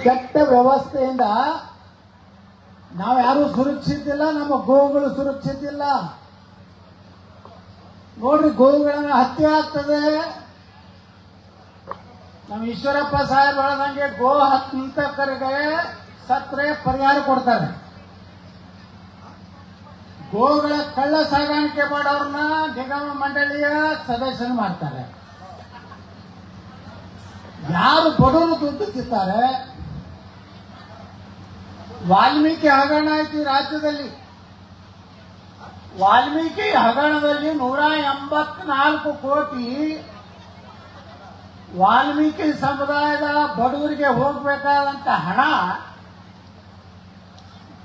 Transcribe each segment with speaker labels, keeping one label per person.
Speaker 1: ಕೆಟ್ಟ ವ್ಯವಸ್ಥೆಯಿಂದ ನಾವು ಯಾರು ಸುರಕ್ಷಿತ ಇಲ್ಲ, ನಮ್ಮ ಗೋವುಗಳು ಸುರಕ್ಷಿತ ಇಲ್ಲ. ನೋಡ್ರಿ, ಗೋವುಗಳನ್ನ ಹತ್ಯೆ ಆಗ್ತದೆ. ನಮ್ಮ ಈಶ್ವರಪ್ಪ ಸಾಹೇಬ್ ಹೇಳದಂಗೆ ಗೋ ಹಂತಕರಿಗೆ ಸತ್ರೆ ಪರಿಹಾರ ಕೊಡ್ತಾರೆ. ಗೋವುಗಳ ಕಳ್ಳ ಸಾಗಾಣಿಕೆ ಮಾಡೋರನ್ನ ನಿಗಮ ಮಂಡಳಿಯ ಸದಸ್ಯರು ಮಾಡ್ತಾರೆ. ಯಾರು ಬಡವರು ದುಡ್ಡು ತಿಂತಾರೆ. ವಾಲ್ಮೀಕಿ ಹಗರಣ ಐತಿ ರಾಜ್ಯದಲ್ಲಿ. ವಾಲ್ಮೀಕಿ ಹಗರಣದಲ್ಲಿ 184 ಕೋಟಿ ವಾಲ್ಮೀಕಿ ಸಮುದಾಯದ ಬಡವರಿಗೆ ಹೋಗಬೇಕಾದಂತ ಹಣ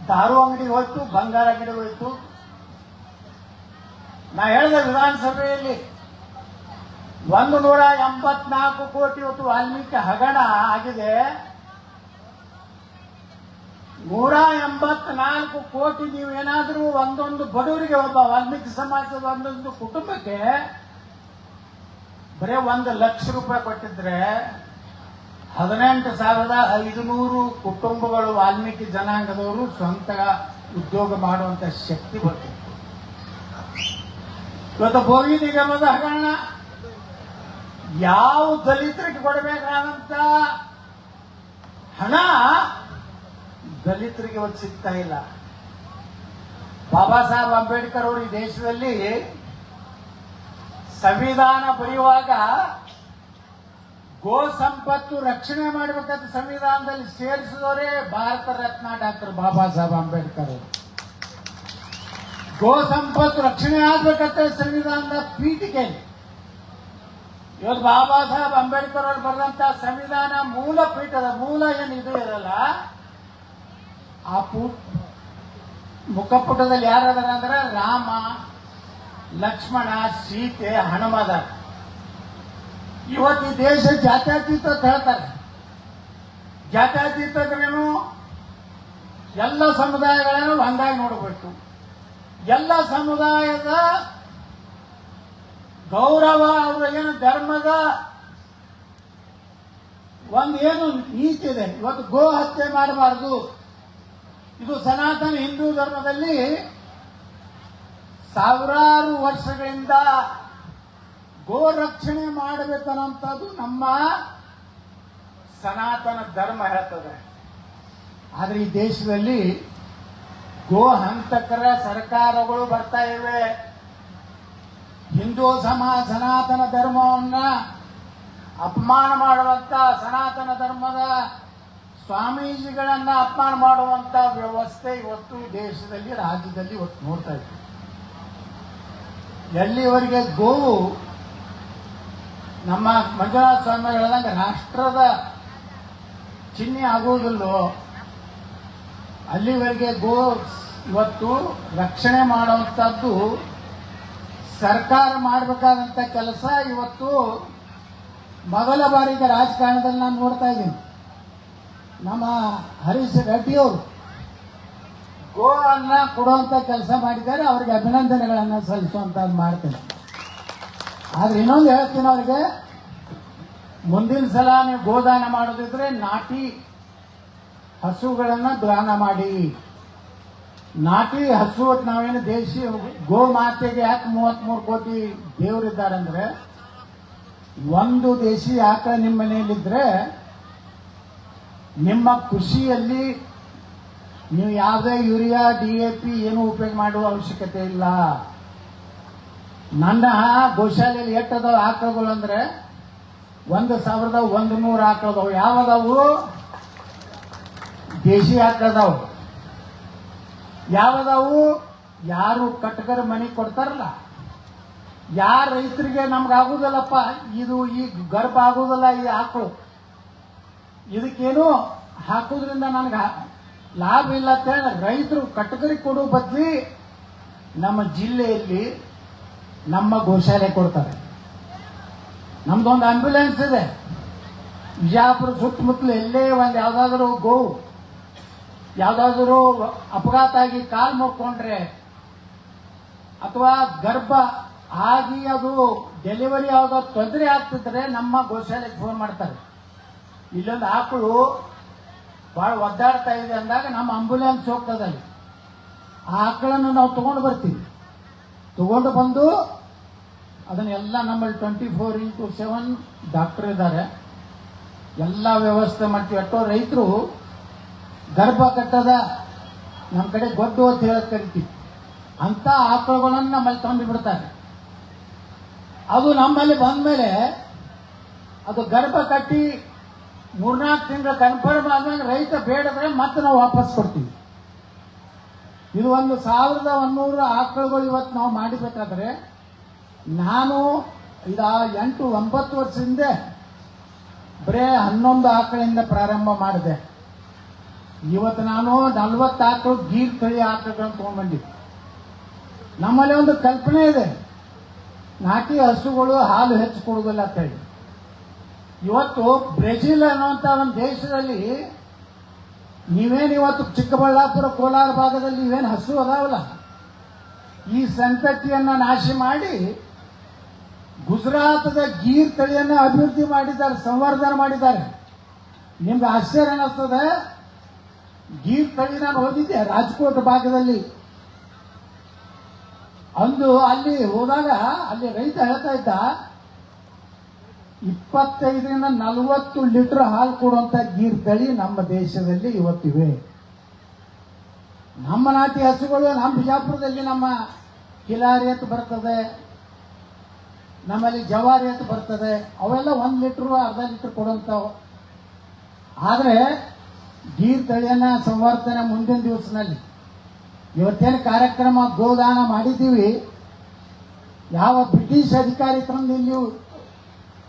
Speaker 1: ದಾರು ಅಂಗಡಿಗೆ ಹೋಯ್ತು, ಬಂಗಾರ ಅಂಗಡಿಗೆ ಹೋಯ್ತು. ನಾ ಹೇಳಿದ ವಿಧಾನಸಭೆಯಲ್ಲಿ 184 ಕೋಟಿ ಇವತ್ತು ವಾಲ್ಮೀಕಿ ಹಗರಣ ಆಗಿದೆ. 184 ಕೋಟಿ ನೀವು ಏನಾದರೂ ಒಂದೊಂದು ಬಡವರಿಗೆ, ಒಬ್ಬ ವಾಲ್ಮೀಕಿ ಸಮಾಜದ ಒಂದೊಂದು ಕುಟುಂಬಕ್ಕೆ ಬರೀ 1 ಲಕ್ಷ ರೂಪಾಯಿ ಕೊಟ್ಟಿದ್ರೆ 18,500 ಕುಟುಂಬಗಳು ವಾಲ್ಮೀಕಿ ಜನಾಂಗದವರು ಸ್ವಂತ ಉದ್ಯೋಗ ಮಾಡುವಂತ ಶಕ್ತಿ ಬರ್ತಿತ್ತು. ಇವತ್ತು ಬೋವಿ ನಿಗಮದ ಹಗರಣ ಯಾವ ದಲಿತರಿಗೆ ಕೊಡಬೇಕಾದಂತ ಹಣ ದಲಿತರಿಗೆ ಇವತ್ತು ಸಿಗ್ತಾ ಇಲ್ಲ. ಬಾಬಾ ಸಾಹೇಬ್ ಅಂಬೇಡ್ಕರ್ ಅವರು ಈ ದೇಶದಲ್ಲಿ ಸಂವಿಧಾನ ಬರೆಯುವಾಗ ಗೋ ಸಂಪತ್ತು ರಕ್ಷಣೆ ಮಾಡಬೇಕಂತ ಸಂವಿಧಾನದಲ್ಲಿ ಸೇರಿಸಿದವರೇ ಭಾರತ ರತ್ನ ಡಾಕ್ಟರ್ ಬಾಬಾ ಸಾಹೇಬ್ ಅಂಬೇಡ್ಕರ್ ಅವರು. ಗೋ ಸಂಪತ್ತು ರಕ್ಷಣೆ ಆಗ್ಬೇಕಂತ ಸಂವಿಧಾನದ ಪೀಠಿಕೆ. ಇವತ್ತು ಬಾಬಾ ಸಾಹೇಬ್ ಅಂಬೇಡ್ಕರ್ ಅವರು ಬರೆದಂತ ಸಂವಿಧಾನ ಮೂಲ ಪೀಠದ ಮೂಲ ಏನು ಇದು ಇರಲ್ಲ, ಆ ಮುಖಪುಟದಲ್ಲಿ ಯಾರದಾರ ಅಂದ್ರೆ ರಾಮ, ಲಕ್ಷ್ಮಣ, ಸೀತೆ, ಹನುಮದ. ಇವತ್ತು ಈ ದೇಶ ಜಾತ್ಯತೀತ ಅಂತ ಹೇಳ್ತಾರೆ. ಜಾತ್ಯತೀತ ಅಂದ್ರೇನು? ಎಲ್ಲ ಸಮುದಾಯಗಳನ್ನು ಒಂದಾಗಿ ನೋಡಬೇಕು. ಎಲ್ಲ ಸಮುದಾಯದ ಗೌರವ, ಅವರ ಏನು ಧರ್ಮದ ಏನು ನೀತಿ ಇದೆ. ಇವತ್ತು ಗೋ ಹತ್ಯೆ ಮಾಡಬಾರದು. ಇದು ಸನಾತನ ಹಿಂದೂ ಧರ್ಮದಲ್ಲಿ ಸಾವಿರಾರು ವರ್ಷಗಳಿಂದ ಗೋ ರಕ್ಷಣೆ ಮಾಡಬೇಕನ್ನೋಂಥದ್ದು ನಮ್ಮ ಸನಾತನ ಧರ್ಮ ಹೇಳ್ತದೆ. ಆದರೆ ಈ ದೇಶದಲ್ಲಿ ಗೋ ಹಂತಕರ ಸರ್ಕಾರಗಳು ಬರ್ತಾ ಇವೆ. ಹಿಂದೂ ಸನಾತನ ಧರ್ಮವನ್ನ ಅಪಮಾನ ಮಾಡುವಂತ, ಸನಾತನ ಧರ್ಮದ ಸ್ವಾಮೀಜಿಗಳನ್ನ ಅಪಮಾನ ಮಾಡುವಂತ ವ್ಯವಸ್ಥೆ ಇವತ್ತು ಈ ದೇಶದಲ್ಲಿ, ರಾಜ್ಯದಲ್ಲಿ ಇವತ್ತು ನೋಡ್ತಾ ಇದ್ದೀವಿ. ಎಲ್ಲಿವರೆಗೆ ಗೋವು ನಮ್ಮ ಮಂಜುನಾಥ ಸ್ವಾಮಿ ಹೇಳಿದಂಗೆ ರಾಷ್ಟ್ರದ ಚಿಹ್ನೆ ಆಗುವುದಿಲ್ಲೋ ಅಲ್ಲಿವರೆಗೆ ಗೋ ಇವತ್ತು ರಕ್ಷಣೆ ಮಾಡುವಂತದ್ದು ಸರ್ಕಾರ ಮಾಡಬೇಕಾದಂತ ಕೆಲಸ. ಇವತ್ತು ಮೊದಲ ಬಾರಿಗೆ ರಾಜಕಾರಣದಲ್ಲಿ ನಾನು ನೋಡ್ತಾ ಇದ್ದೀನಿ. ನಮ್ಮ ಹರೀಶ್ ರೆಡ್ಡಿಯವರು ಗೋ ಅನ್ನ ಕೊಡುವಂತ ಕೆಲಸ ಮಾಡಿದ್ದಾರೆ. ಅವರಿಗೆ ಅಭಿನಂದನೆಗಳನ್ನು ಸಲ್ಲಿಸುವಂತ ಮಾಡ್ತೇನೆ. ಆದ್ರೆ ಇನ್ನೊಂದು ಹೇಳ್ತೀನಿ ಅವರಿಗೆ, ಮುಂದಿನ ಸಲ ನೀವು ಗೋದಾನ ಮಾಡೋದಿದ್ರೆ ನಾಟಿ ಹಸುಗಳನ್ನ ದಾನ ಮಾಡಿ. ನಾಟಿ ಹಸು, ನಾವೇನು ದೇಶಿ ಗೋ ಮಾತೆಗೆ ಯಾಕೆ 33 ಕೋಟಿ ದೇವರಿದ್ದಾರೆ ಅಂದ್ರೆ, ಒಂದು ದೇಶಿ ಆಕಳ ನಿಮ್ಮ ಮನೆಯಲ್ಲಿದ್ರೆ ನಿಮ್ಮ ಕೃಷಿಯಲ್ಲಿ ನೀವು ಯಾವುದೇ ಯೂರಿಯಾ, DAP ಏನು ಉಪಯೋಗ ಮಾಡುವ ಅವಶ್ಯಕತೆ ಇಲ್ಲ. ನನ್ನ ಗೋಶಾಲೆಯಲ್ಲಿ ಎಟ್ಟದವು ಆಕಳಗಳು ಅಂದ್ರೆ 1,100 ಆಕಳದವು. ಯಾವದವು? ದೇಶಿ ಆಕಳದವು. ಯಾವದವು? ಯಾರು ಕಟಕರ ಮನೆ ಕೊಡ್ತಾರಲ್ಲ, ಯಾರ ರೈತರಿಗೆ ನಮ್ಗೆ ಆಗುದಿಲ್ಲಪ್ಪ, ಇದು ಈ ಗರ್ಭ ಆಗುದಿಲ್ಲ, ಈ ಆಕಳು, ಇದಕ್ಕೇನು ಹಾಕೋದ್ರಿಂದ ನನಗೆ ಲಾಭ ಇಲ್ಲ ಅಂತ ಹೇಳಿ ರೈತರು ಕಟಕರಿಗೆ ಕೊಡೋ ಬದಲಿ ನಮ್ಮ ಜಿಲ್ಲೆಯಲ್ಲಿ ನಮ್ಮ ಗೋಶಾಲೆ ಕೊಡ್ತಾರೆ. ನಮ್ದೊಂದು ಆಂಬ್ಯುಲೆನ್ಸ್ ಇದೆ. ವಿಜಯಪುರ ಸುತ್ತಮುತ್ತಲು ಎಲ್ಲೇ ಒಂದು ಯಾವ್ದಾದ್ರು ಗೋವು ಯಾವ್ದಾದ್ರು ಅಪಘಾತ ಆಗಿ ಕಾಲು ಮುರ್ಕೊಂಡ್ರೆ ಅಥವಾ ಗರ್ಭ ಆಗಿ ಅದು ಡೆಲಿವರಿ ಯಾವುದೋ ತೊಂದರೆ ಆಗ್ತಿದ್ರೆ ನಮ್ಮ ಗೋಶಾಲೆಗೆ ಫೋನ್ ಮಾಡ್ತಾರೆ. ಇಲ್ಲೊಂದು ಆಕಳು ಭಾಳ ಒದ್ದಾಡ್ತಾ ಇದೆ ಅಂದಾಗ ನಮ್ಮ ಆಂಬುಲೆನ್ಸ್ ಹೋಗ್ತದೆ ಅಲ್ಲಿ. ಆ ಆಕಳನ್ನು ನಾವು ತಗೊಂಡು ಬರ್ತೀವಿ. ತಗೊಂಡು ಬಂದು ಅದನ್ನೆಲ್ಲ ನಮ್ಮಲ್ಲಿ 24x7 ಡಾಕ್ಟರ್ ಇದ್ದಾರೆ, ಎಲ್ಲ ವ್ಯವಸ್ಥೆ ಮಾಡ್ತೀವಿ. ಎಷ್ಟೋ ರೈತರು ಗರ್ಭ ಕಟ್ಟದ ನಮ್ಮ ಕಡೆ ಗೊಡ್ಡು ಅಂತ ಹೇಳಕ್ ಕರಿತೀವಿ, ಅಂತ ಆಕಳುಗಳನ್ನು ನಮ್ಮಲ್ಲಿ ತಂದು ಬಿಡ್ತಾರೆ. ಅದು ನಮ್ಮಲ್ಲಿ ಬಂದ್ಮೇಲೆ ಅದು ಗರ್ಭ ಕಟ್ಟಿ 3-4 ತಿಂಗಳು ಕನ್ಫರ್ಮ್ ಆದ್ಮೇಲೆ ರೈತ ಬೇಡದ್ರೆ ಮತ್ತೆ ನಾವು ವಾಪಸ್ ಕೊಡ್ತೀವಿ. ಇದು 1100 ಆಕಳುಗಳು ಇವತ್ತು ನಾವು ಮಾಡಿಬೇಕಾದ್ರೆ ನಾನು 8-9 ವರ್ಷದಿಂದ ಬರೇ 11 ಆಕಳಿಂದ ಪ್ರಾರಂಭ ಮಾಡಿದೆ. ಇವತ್ತು ನಾನು 40 ಆಕಳು ಗೀರ್ ತಳಿ ಆಕಳಗಳನ್ನು ತಗೊಂಡ್ಬಂದಿದ್ದೆ. ನಮ್ಮಲ್ಲಿ ಒಂದು ಕಲ್ಪನೆ ಇದೆ, ನಾಟಿ ಹಸುಗಳು ಹಾಲು ಹೆಚ್ಚು ಕೊಡುವುದಿಲ್ಲ ಅಂತ ಹೇಳಿ. ಇವತ್ತು ಬ್ರೆಜಿಲ್ ಅನ್ನುವಂಥ ಒಂದು ದೇಶದಲ್ಲಿ ನೀವೇನು ಇವತ್ತು ಚಿಕ್ಕಬಳ್ಳಾಪುರ ಕೋಲಾರ ಭಾಗದಲ್ಲಿ ನೀವೇನು ಹಸು ಅದಾವಲ್ಲ, ಈ ಸಂತತಿಯನ್ನ ನಾಶ ಮಾಡಿ ಗುಜರಾತದ ಗೀರ್ ತಳಿಯನ್ನು ಅಭಿವೃದ್ಧಿ ಮಾಡಿದ್ದಾರೆ, ಸಂವರ್ಧನೆ ಮಾಡಿದ್ದಾರೆ. ನಿಮ್ಗೆ ಆಶ್ಚರ್ಯ ಅನ್ನಿಸ್ತದೆ, ಗೀರ್ ತಳಿ ನಾನು ಹೋಗಿದ್ದೆ ರಾಜ್ಕೋಟ್ ಭಾಗದಲ್ಲಿ. ಅಂದು ಅಲ್ಲಿ ಹೋದಾಗ ಅಲ್ಲಿ ರೈತ ಹೇಳ್ತಾ ಇದ್ದ, 25-40 ಲೀಟರ್ ಹಾಲು ಕೊಡುವಂತ ಗೀರ್ ತಳಿ ನಮ್ಮ ದೇಶದಲ್ಲಿ ಇವತ್ತಿವೆ. ನಮ್ಮ ನಾಟಿ ಹಸುಗಳು ನಮ್ಮ ಬಿಜಾಪುರದಲ್ಲಿ ನಮ್ಮ ಕಿಲಾರಿ ಅಂತ ಬರ್ತದೆ, ನಮ್ಮಲ್ಲಿ ಜವಾರಿ ಅಂತ ಬರ್ತದೆ, ಅವೆಲ್ಲ 1 ಲೀಟರ್ ಅರ್ಧ ಲೀಟರ್ ಕೊಡುವಂಥವು. ಆದರೆ ಗೀರ್ ತಳಿಯನ್ನ ಸಂವರ್ಧನೆ ಮುಂದಿನ ದಿವಸದಲ್ಲಿ ಇವತ್ತೇನು ಕಾರ್ಯಕ್ರಮ ಗೋದಾನ ಮಾಡಿದ್ದೀವಿ, ಯಾವ ಬ್ರಿಟಿಷ್ ಅಧಿಕಾರಿ ತಂದು ಇಲ್ಲಿ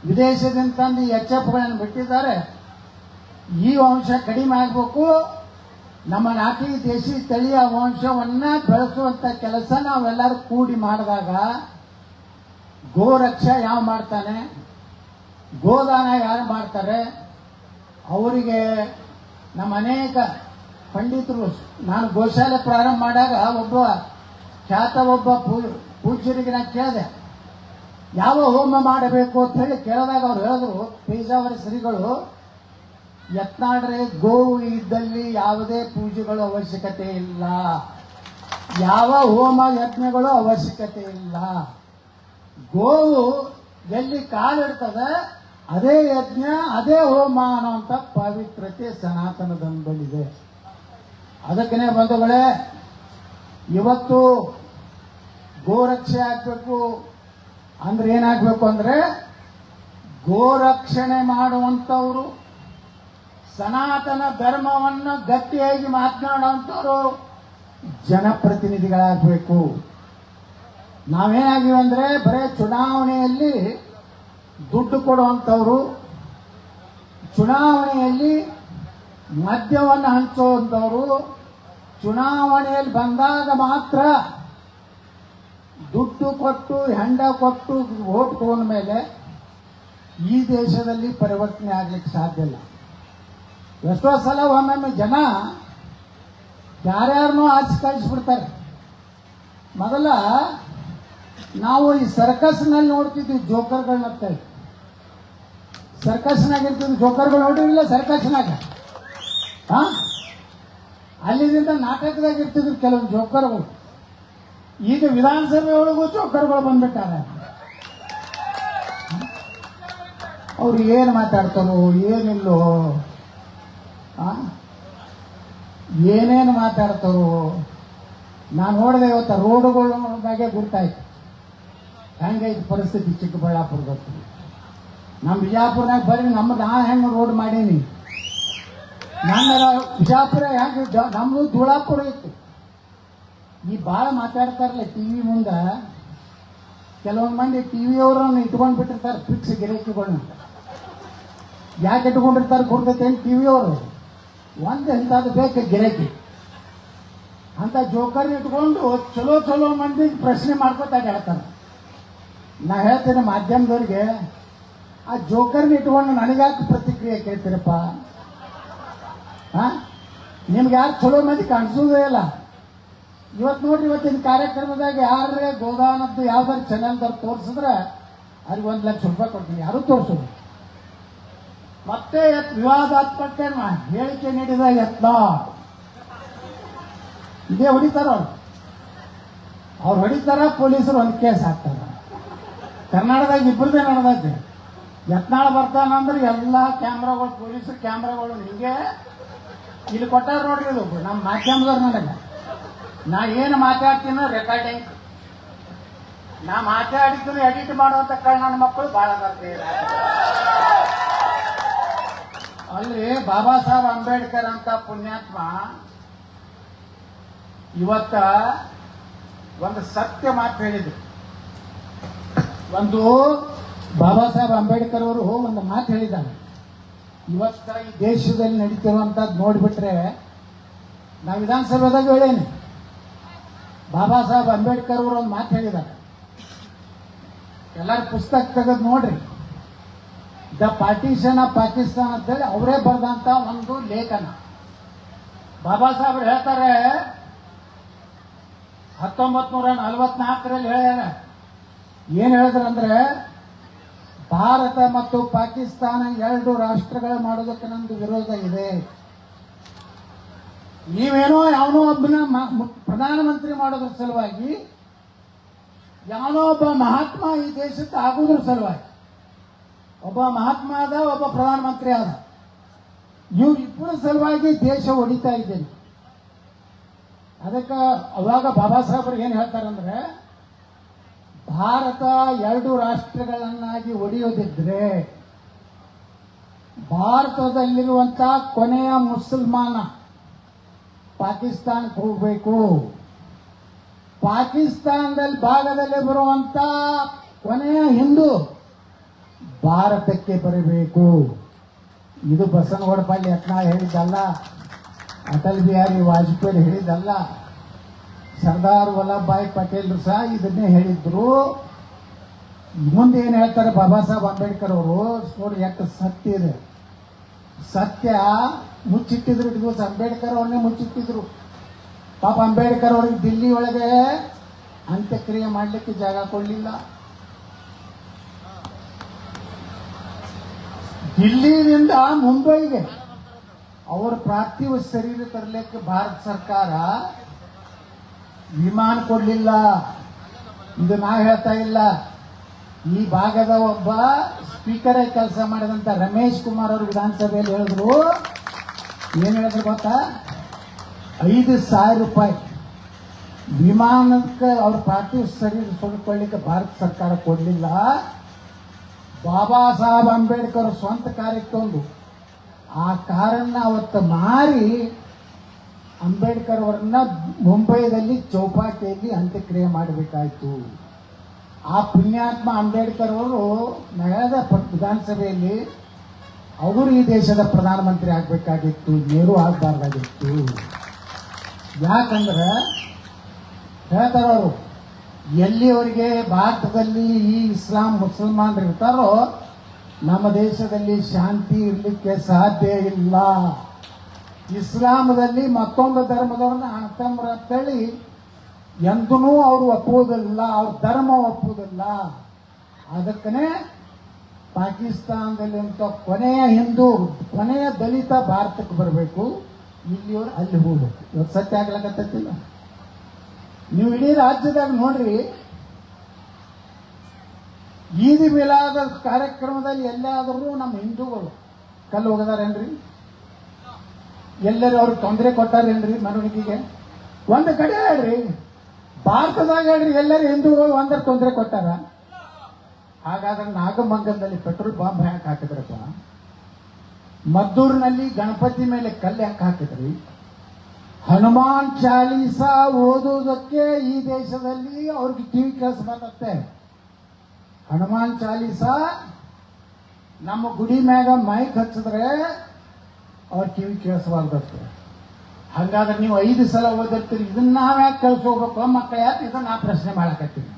Speaker 1: ವಿದೇಶದಿಂದ ತಂದು ಎಚ್ಎಫ್ಗಳನ್ನು ಬಿಟ್ಟಿದ್ದಾರೆ, ಈ ವಂಶ ಕಡಿಮೆ ಆಗಬೇಕು, ನಮ್ಮ ನಾಟಿ ದೇಶಿ ತಳಿಯ ವಂಶವನ್ನ ಬೆಳೆಸುವಂತ ಕೆಲಸ ನಾವೆಲ್ಲರೂ ಕೂಡಿ ಮಾಡಿದಾಗ ಗೋರಕ್ಷಾ ಯಾವ ಮಾಡ್ತಾನೆ, ಗೋದಾನ ಯಾರು ಮಾಡ್ತಾರೆ, ಅವರಿಗೆ ನಮ್ಮ ಅನೇಕ ಪಂಡಿತರು, ನಾನು ಗೋಶಾಲೆ ಪ್ರಾರಂಭ ಮಾಡಾಗ ಒಬ್ಬ ಪೂಜ್ಯರಿಗೆ ನಾನು ಕೇಳಿದೆ, ಯಾವ ಹೋಮ ಮಾಡಬೇಕು ಅಂತ ಹೇಳಿ ಕೇಳಿದಾಗ ಅವ್ರು ಹೇಳಿದ್ರು, ಪೇಜಾವರ ಶ್ರೀಗಳು, ಯತ್ನಾಡ್ರೆ ಗೋವು ಇದ್ದಲ್ಲಿ ಯಾವುದೇ ಪೂಜೆಗಳು ಅವಶ್ಯಕತೆ ಇಲ್ಲ, ಯಾವ ಹೋಮ ಯಜ್ಞಗಳು ಅವಶ್ಯಕತೆ ಇಲ್ಲ. ಗೋವು ಎಲ್ಲಿ ಕಾಲಿಡ್ತದೆ ಅದೇ ಯಜ್ಞ ಅದೇ ಹೋಮ ಅನ್ನುವಂಥ ಪವಿತ್ರತೆ ಸನಾತನ ಧರ್ಮದಲ್ಲಿದೆ. ಅದಕ್ಕನೇ ಬಂಧುಗಳೇ, ಇವತ್ತು ಗೋರಕ್ಷೆ ಆಗಬೇಕು ಅಂದ್ರೆ ಏನಾಗಬೇಕು ಅಂದ್ರೆ, ಗೋರಕ್ಷಣೆ ಮಾಡುವಂಥವ್ರು, ಸನಾತನ ಧರ್ಮವನ್ನು ಗಟ್ಟಿಯಾಗಿ ಮಾತನಾಡುವಂಥವ್ರು ಜನಪ್ರತಿನಿಧಿಗಳಾಗಬೇಕು. ನಾವೇನಾಗಿವೆ ಅಂದ್ರೆ ಬರೇ ಚುನಾವಣೆಯಲ್ಲಿ ದುಡ್ಡು ಕೊಡುವಂಥವ್ರು, ಚುನಾವಣೆಯಲ್ಲಿ ಮದ್ಯವನ್ನು ಹಂಚುವಂಥವ್ರು, ಚುನಾವಣೆಯಲ್ಲಿ ಬಂದಾಗ ಮಾತ್ರ ದುಡ್ಡು ಕೊಟ್ಟು ಹೆಂಡ ಕೊಟ್ಟು ವೋಟ್ ತಗೊಂಡ ಮೇಲೆ ಈ ದೇಶದಲ್ಲಿ ಪರಿವರ್ತನೆ ಆಗ್ಲಿಕ್ಕೆ ಸಾಧ್ಯ ಇಲ್ಲ. ಎಷ್ಟೋ ಸಲ ಒಮ್ಮೊಮ್ಮೆ ಜನ ಯಾರ್ಯಾರನ್ನೂ ಆಚೆ ಕಳಿಸ್ಬಿಡ್ತಾರೆ. ಮೊದಲ ನಾವು ಈ ಸರ್ಕಸ್ನಲ್ಲಿ ನೋಡ್ತಿದ್ವಿ ಜೋಕರ್ಗಳನ್ನ, ಸರ್ಕಸ್ನಾಗ ಇರ್ತಿದ್ವಿ ಜೋಕರ್ಗಳು ನೋಡಿರಲಿಲ್ಲ ಸರ್ಕಸ್ನಾಗ. ಅಲ್ಲಿಂದ ನಾಟಕದಾಗ ಇರ್ತಿದ್ರು ಕೆಲವೊಂದು ಜೋಕರ್ಗಳು. ಈಗ ವಿಧಾನಸಭೆ ಒಳಗೂ ಜೋಕರ್ಗಳು ಬಂದ್ಬಿಟ್ಟಾರೆ. ಅವ್ರು ಏನು ಮಾತಾಡ್ತಾರೋ ಏನಿಲ್ಲೋ, ಏನೇನು ಮಾತಾಡ್ತಾರೋ. ನಾನು ನೋಡಿದೆ ಇವತ್ತು ರೋಡುಗಳ ಬಗ್ಗೆ ಗುರ್ತಾಯ್ತು ಹೆಂಗೈತಿ ಪರಿಸ್ಥಿತಿ ಚಿಕ್ಕಬಳ್ಳಾಪುರದತ್ತು. ನಮ್ಮ ಬಿಜಾಪುರನಾಗ ಬರ್ರಿ, ನಾ ಹೆಂಗೆ ರೋಡ್ ಮಾಡೀನಿ. ನನ್ನ ಬಿಜಾಪುರ ಹೆಂಗೆ, ನಮ್ದು ಧೂಳಾಪುರ ಇತ್ತು. ಈ ಭಾಳ ಮಾತಾಡ್ತಾರಲ್ಲ ಟಿವಿ ಮುಂದೆ, ಕೆಲವೊಂದು ಮಂದಿ ಟಿವಿಯವ್ರನ್ನ ಇಟ್ಕೊಂಡು ಬಿಟ್ಟಿರ್ತಾರೆ ಫಿಕ್ಸ್ ಗಿರಾಕಿಗಳನ್ನ. ಯಾಕೆ ಇಟ್ಕೊಂಡಿರ್ತಾರೆ ಕೊಡ್ತೈತೇನು ಟಿವಿಯವರು, ಒಂದು ಎಂಥದ್ದು ಬೇಕು ಗಿರಾಕಿ ಅಂತ ಜೋಕರ್ ಇಟ್ಕೊಂಡು ಚಲೋ ಚಲೋ ಮಂದಿ ಪ್ರಶ್ನೆ ಮಾಡ್ಕೊತಾ ಹೇಳ್ತಾರೆ. ನಾ ಹೇಳ್ತೇನೆ ಮಾಧ್ಯಮದವ್ರಿಗೆ, ಆ ಜೋಕರ್ನ ಇಟ್ಕೊಂಡು ನನಗ್ಯಾಕೆ ಪ್ರತಿಕ್ರಿಯೆ ಕೇಳ್ತೀರಪ್ಪ? ನಿಮ್ಗೆ ಯಾರು ಚಲೋ ಮಂದಿ ಕಾಣಿಸೋದೇ ಇಲ್ಲ. ಇವತ್ತು ನೋಡ್ರಿ, ಇವತ್ತಿನ ಕಾರ್ಯಕ್ರಮದಾಗ ಯಾರೇ ಗೋದಾನದ್ದು ಯಾವ್ದಾರು ಚಾನೆಲ್ದವ್ರು ತೋರಿಸಿದ್ರೆ ಅವ್ರಿಗೆ 1 ಲಕ್ಷ ರೂಪಾಯಿ ಕೊಡ್ತೀನಿ. ಯಾರು ತೋರಿಸೋದು ಮತ್ತೆ ವಿವಾದಾತ್ಮಕ ಹೇಳಿಕೆ ನೀಡಿದ ಯತ್ನಾಳ್ ಇದೇ ಹೊಡಿತಾರ ಅವ್ರು ಹೊಡಿತಾರ, ಪೊಲೀಸರು ಒಂದು ಕೇಸ್ ಹಾಕ್ತಾರ. ಕರ್ನಾಟಕದಾಗ ಇಬ್ಬರದೇ ನಡೆದೈತೆ. ಯತ್ನಾಳ್ ಬರ್ತಾನಂದ್ರೆ ಎಲ್ಲ ಕ್ಯಾಮ್ರಾಗಳು, ಪೊಲೀಸರು ಕ್ಯಾಮ್ರಾಗಳು ಹಿಂಗೆ ಇಲ್ಲಿ ಕೊಟ್ಟಾರ ನೋಡ್ರಿ. ಇದು ನಮ್ಮ ಮಾಧ್ಯಮದವ್ರು ನನಗೆ, ನಾ ಏನು ಮಾತಾಡ್ತೀನೋ ರೆಕಾರ್ಡಿಂಗ್, ನಾ ಮಾತಾಡಿದ್ರು ಎಡಿಟ್ ಮಾಡುವಂತ ನನ್ನ ಮಕ್ಕಳು ಬಹಳ ಬರ್ತೀವಿ. ಅಲ್ರಿ ಬಾಬಾ ಸಾಹೇಬ್ ಅಂಬೇಡ್ಕರ್ ಅಂತ ಪುಣ್ಯಾತ್ಮ ಇವತ್ತ ಒಂದು ಸತ್ಯ ಮಾತು ಹೇಳಿದ್ರು. ಒಂದು ಬಾಬಾ ಸಾಹೇಬ್ ಅಂಬೇಡ್ಕರ್ ಅವರು ಒಂದು ಮಾತು ಹೇಳಿದ್ದಾರೆ. ಇವತ್ತ ಈ ದೇಶದಲ್ಲಿ ನಡೀತಿರುವಂತದ್ದು ನೋಡ್ಬಿಟ್ರೆ, ನಾವು ವಿಧಾನಸಭೆದಾಗ ಹೇಳೇನೆ, ಬಾಬಾ ಸಾಹೇಬ್ ಅಂಬೇಡ್ಕರ್ ಅವರು ಒಂದು ಮಾತು ಹೇಳಿದ್ದಾರೆ. ಎಲ್ಲರೂ ಪುಸ್ತಕ ತೆಗೆದು ನೋಡ್ರಿ. ದ ಪಾರ್ಟಿಷನ್ ಆಫ್ ಪಾಕಿಸ್ತಾನ ಅಂತೇಳಿ ಅವರೇ ಬರೆದಂತ ಒಂದು ಲೇಖನ. ಬಾಬಾ ಸಾಹೇಬ್ರು ಹೇಳ್ತಾರೆ 1944ರಲ್ಲಿ ಹೇಳ್ಯಾರ. ಏನ್ ಹೇಳಿದ್ರಂದ್ರೆ, ಭಾರತ ಮತ್ತು ಪಾಕಿಸ್ತಾನ ಎರಡು ರಾಷ್ಟ್ರಗಳು ಮಾಡೋದಕ್ಕೆ ನಮ್ದು ವಿರೋಧ ಇದೆ. ನೀವೇನೋ ಯಾವನೋ ಒಬ್ಬನ ಪ್ರಧಾನಮಂತ್ರಿ ಮಾಡೋದ್ರ ಸಲುವಾಗಿ, ಯಾವನೋ ಒಬ್ಬ ಮಹಾತ್ಮ ಈ ದೇಶಕ್ಕೆ ಆಗೋದ್ರ ಸಲುವಾಗಿ, ಒಬ್ಬ ಮಹಾತ್ಮ ಆದ, ಒಬ್ಬ ಪ್ರಧಾನಮಂತ್ರಿ ಆದ, ಇವ್ರಿಬ್ಬರ ಸಲುವಾಗಿ ದೇಶ ಹೊಡಿತಾ ಇದ್ದೇನೆ. ಅದಕ್ಕೆ ಅವಾಗ ಬಾಬಾ ಸಾಹೇಬ್ರು ಏನ್ ಹೇಳ್ತಾರಂದ್ರೆ, ಭಾರತ ಎರಡು ರಾಷ್ಟ್ರಗಳನ್ನಾಗಿ ಒಡೆಯೋದಿದ್ರೆ ಭಾರತದಲ್ಲಿರುವಂತ ಕೊನೆಯ ಮುಸಲ್ಮಾನ ಪಾಕಿಸ್ತಾನಕ್ಕೆ ಹೋಗಬೇಕು, ಪಾಕಿಸ್ತಾನದಲ್ಲಿ ಭಾಗದಲ್ಲಿ ಬರುವಂತ ಕೊನೆಯ ಹಿಂದೂ ಭಾರತಕ್ಕೆ ಬರಬೇಕು. ಇದು ಬಸವನಗೌಡ ಪಾಳ್ಯ ಯತ್ನಾಳ್ ಹೇಳಿದ್ದಲ್ಲ, ಅಟಲ್ ಬಿಹಾರಿ ವಾಜಪೇಯಿ ಹೇಳಿದ್ದಲ್ಲ, ಸರ್ದಾರ್ ವಲ್ಲಭಭಾಯಿ ಪಟೇಲ್ ಸಹ ಇದನ್ನೇ ಹೇಳಿದ್ರು. ಮುಂದೆ ಏನ್ ಹೇಳ್ತಾರೆ ಬಾಬಾ ಸಾಹೇಬ್ ಅಂಬೇಡ್ಕರ್ ಅವರು, ನೋಡಿ ಎಷ್ಟು ಸತ್ಯ ಇದೆ. ಸತ್ಯ ಮುಚ್ಚಿಟ್ಟಿದ್ರು, ದಿವಸ ಅಂಬೇಡ್ಕರ್ ಅವ್ರನ್ನೇ ಮುಚ್ಚಿಟ್ಟಿದ್ರು. ಪಾಪ ಅಂಬೇಡ್ಕರ್ ಅವ್ರಿಗೆ ದಿಲ್ಲಿ ಒಳಗೆ ಅಂತ್ಯಕ್ರಿಯೆ ಮಾಡಲಿಕ್ಕೆ ಜಾಗ ಕೊಡಲಿಲ್ಲ. ದಿಲ್ಲಿಯಿಂದ ಮುಂಬೈಗೆ ಅವರ ಪಾರ್ಥಿವ ಶರೀರ ತರಲಿಕ್ಕೆ ಭಾರತ ಸರ್ಕಾರ ವಿಮಾನ ಕೊಡಲಿಲ್ಲ. ಇದು ನಾ ಹೇಳ್ತಾ ಇಲ್ಲ, ಈ ಭಾಗದ ಒಬ್ಬ ಸ್ಪೀಕರ್ ಆಗಿ ಕೆಲಸ ಮಾಡಿದಂತ ರಮೇಶ್ ಕುಮಾರ್ ಅವರು ವಿಧಾನಸಭೆಯಲ್ಲಿ ಹೇಳಿದ್ರು. ಏನ್ ಹೇಳಿದ್ರು ಗೊತ್ತಾ, 5,000 ರೂಪಾಯಿ ವಿಮಾನಕ್ಕೆ ಅವ್ರ ಪಾರ್ಥಿವ ಶರೀರ ಸುಳ್ಕೊಳ್ಳಿಕ್ಕೆ ಭಾರತ ಸರ್ಕಾರ ಕೊಡಲಿಲ್ಲ. ಬಾಬಾ ಸಾಹೇಬ್ ಅಂಬೇಡ್ಕರ್ ಸ್ವಂತ ಕಾರ್ಯಕ್ಕೊಂದು ಆ ಕಾರನ್ನ ಅವತ್ತು ಮಾರಿ ಅಂಬೇಡ್ಕರ್ ಅವರನ್ನ ಮುಂಬೈದಲ್ಲಿ ಚೌಪಾಟಿಯಲ್ಲಿ ಅಂತ್ಯಕ್ರಿಯೆ ಮಾಡಬೇಕಾಯ್ತು. ಆ ಪುಣ್ಯಾತ್ಮ ಅಂಬೇಡ್ಕರ್ ಅವರು ನಡೆದ ವಿಧಾನಸಭೆಯಲ್ಲಿ ಅವರು ಈ ದೇಶದ ಪ್ರಧಾನಮಂತ್ರಿ ಆಗಬೇಕಾಗಿತ್ತು, ನೆಹರು ಆಗಬಾರ್ದಾಗಿತ್ತು. ಯಾಕಂದ್ರೆ ಹೇಳ್ತಾರ ಅವರು, ಎಲ್ಲಿಯವರೆಗೆ ಭಾರತದಲ್ಲಿ ಈ ಇಸ್ಲಾಂ ಮುಸಲ್ಮಾನರು ಇರ್ತಾರೋ ನಮ್ಮ ದೇಶದಲ್ಲಿ ಶಾಂತಿ ಇರಲಿಕ್ಕೆ ಸಾಧ್ಯ ಇಲ್ಲ. ಇಸ್ಲಾಮದಲ್ಲಿ ಮತ್ತೊಂದು ಧರ್ಮದವ್ರನ್ನ ಅಣ್ಣತಮ್ಮರ ಅಂತೇಳಿ ಎಂದೂ ಅವರು ಒಪ್ಪುವುದಿಲ್ಲ, ಅವ್ರ ಧರ್ಮ ಒಪ್ಪುವುದಿಲ್ಲ. ಅದಕ್ಕನೇ ಪಾಕಿಸ್ತಾನದಲ್ಲಿ ಅಂತ ಕೊನೆಯ ಹಿಂದೂ, ಕೊನೆಯ ದಲಿತ ಭಾರತಕ್ಕೆ ಬರಬೇಕು, ಇಲ್ಲಿಯವರು ಅಲ್ಲಿ ಹೋಗ್ಬೇಕು. ಇವತ್ತು ಸತ್ಯ ಆಗ್ಲಕತ್ತಿಲ್ಲ. ನೀವು ಇಡೀ ರಾಜ್ಯದಾಗ ನೋಡ್ರಿ, ಈದ್ ಮಿಲಾದ ಕಾರ್ಯಕ್ರಮದಲ್ಲಿ ಎಲ್ಲಾದರೂ ನಮ್ಮ ಹಿಂದೂಗಳು ಕಲ್ಲು ಹೋಗದಾರೇನ್ರಿ? ಎಲ್ಲರೂ ಅವ್ರಿಗೆ ತೊಂದರೆ ಕೊಟ್ಟಾರೇನ್ರಿ ಮೆರವಣಿಗೆಗೆ? ಒಂದು ಕಡೆ ಹೇಳ್ರಿ, ಭಾರತದಾಗ ಹೇಳ್ರಿ ಎಲ್ಲರೂ ಹಿಂದೂಗಳು ಒಂದರ ತೊಂದರೆ ಕೊಟ್ಟಾರ. ಹಾಗಾದ್ರೆ ನಾಗಮಂಗಲದಲ್ಲಿ ಪೆಟ್ರೋಲ್ ಬಾಂಬ್ ಯಾಕೆ ಹಾಕಿದ್ರಪ್ಪ? ಮದ್ದೂರಿನಲ್ಲಿ ಗಣಪತಿ ಮೇಲೆ ಕಲ್ಲು ಯಾಕೆ ಹಾಕಿದ್ರಿ? ಹನುಮಾನ್ ಚಾಲೀಸ ಓದುವುದಕ್ಕೆ ಈ ದೇಶದಲ್ಲಿ ಅವ್ರಿಗೆ ಕಿವಿ ಕೆಲಸ ಬರುತ್ತೆ. ಹನುಮಾನ್ ಚಾಲೀಸ ನಮ್ಮ ಗುಡಿ ಮ್ಯಾಗ ಮೈಕ್ ಹಚ್ಚಿದ್ರೆ ಅವ್ರ ಕಿವಿ ಕೇಳಿಸಬಾರ್ದತ್ತೆ. ಹಾಗಾದ್ರೆ ನೀವು 5 ಸಲ ಓದಿರ್ತೀರಿ, ಇದನ್ನ ನಾವ್ ಯಾಕೆ ಕಳ್ಸೋಗ್ಬೇಕು ಮಕ್ಕಳ? ಯಾಕೆ ಇದನ್ನ ನಾ ಪ್ರಶ್ನೆ ಮಾಡಕತ್ತೀನಿ.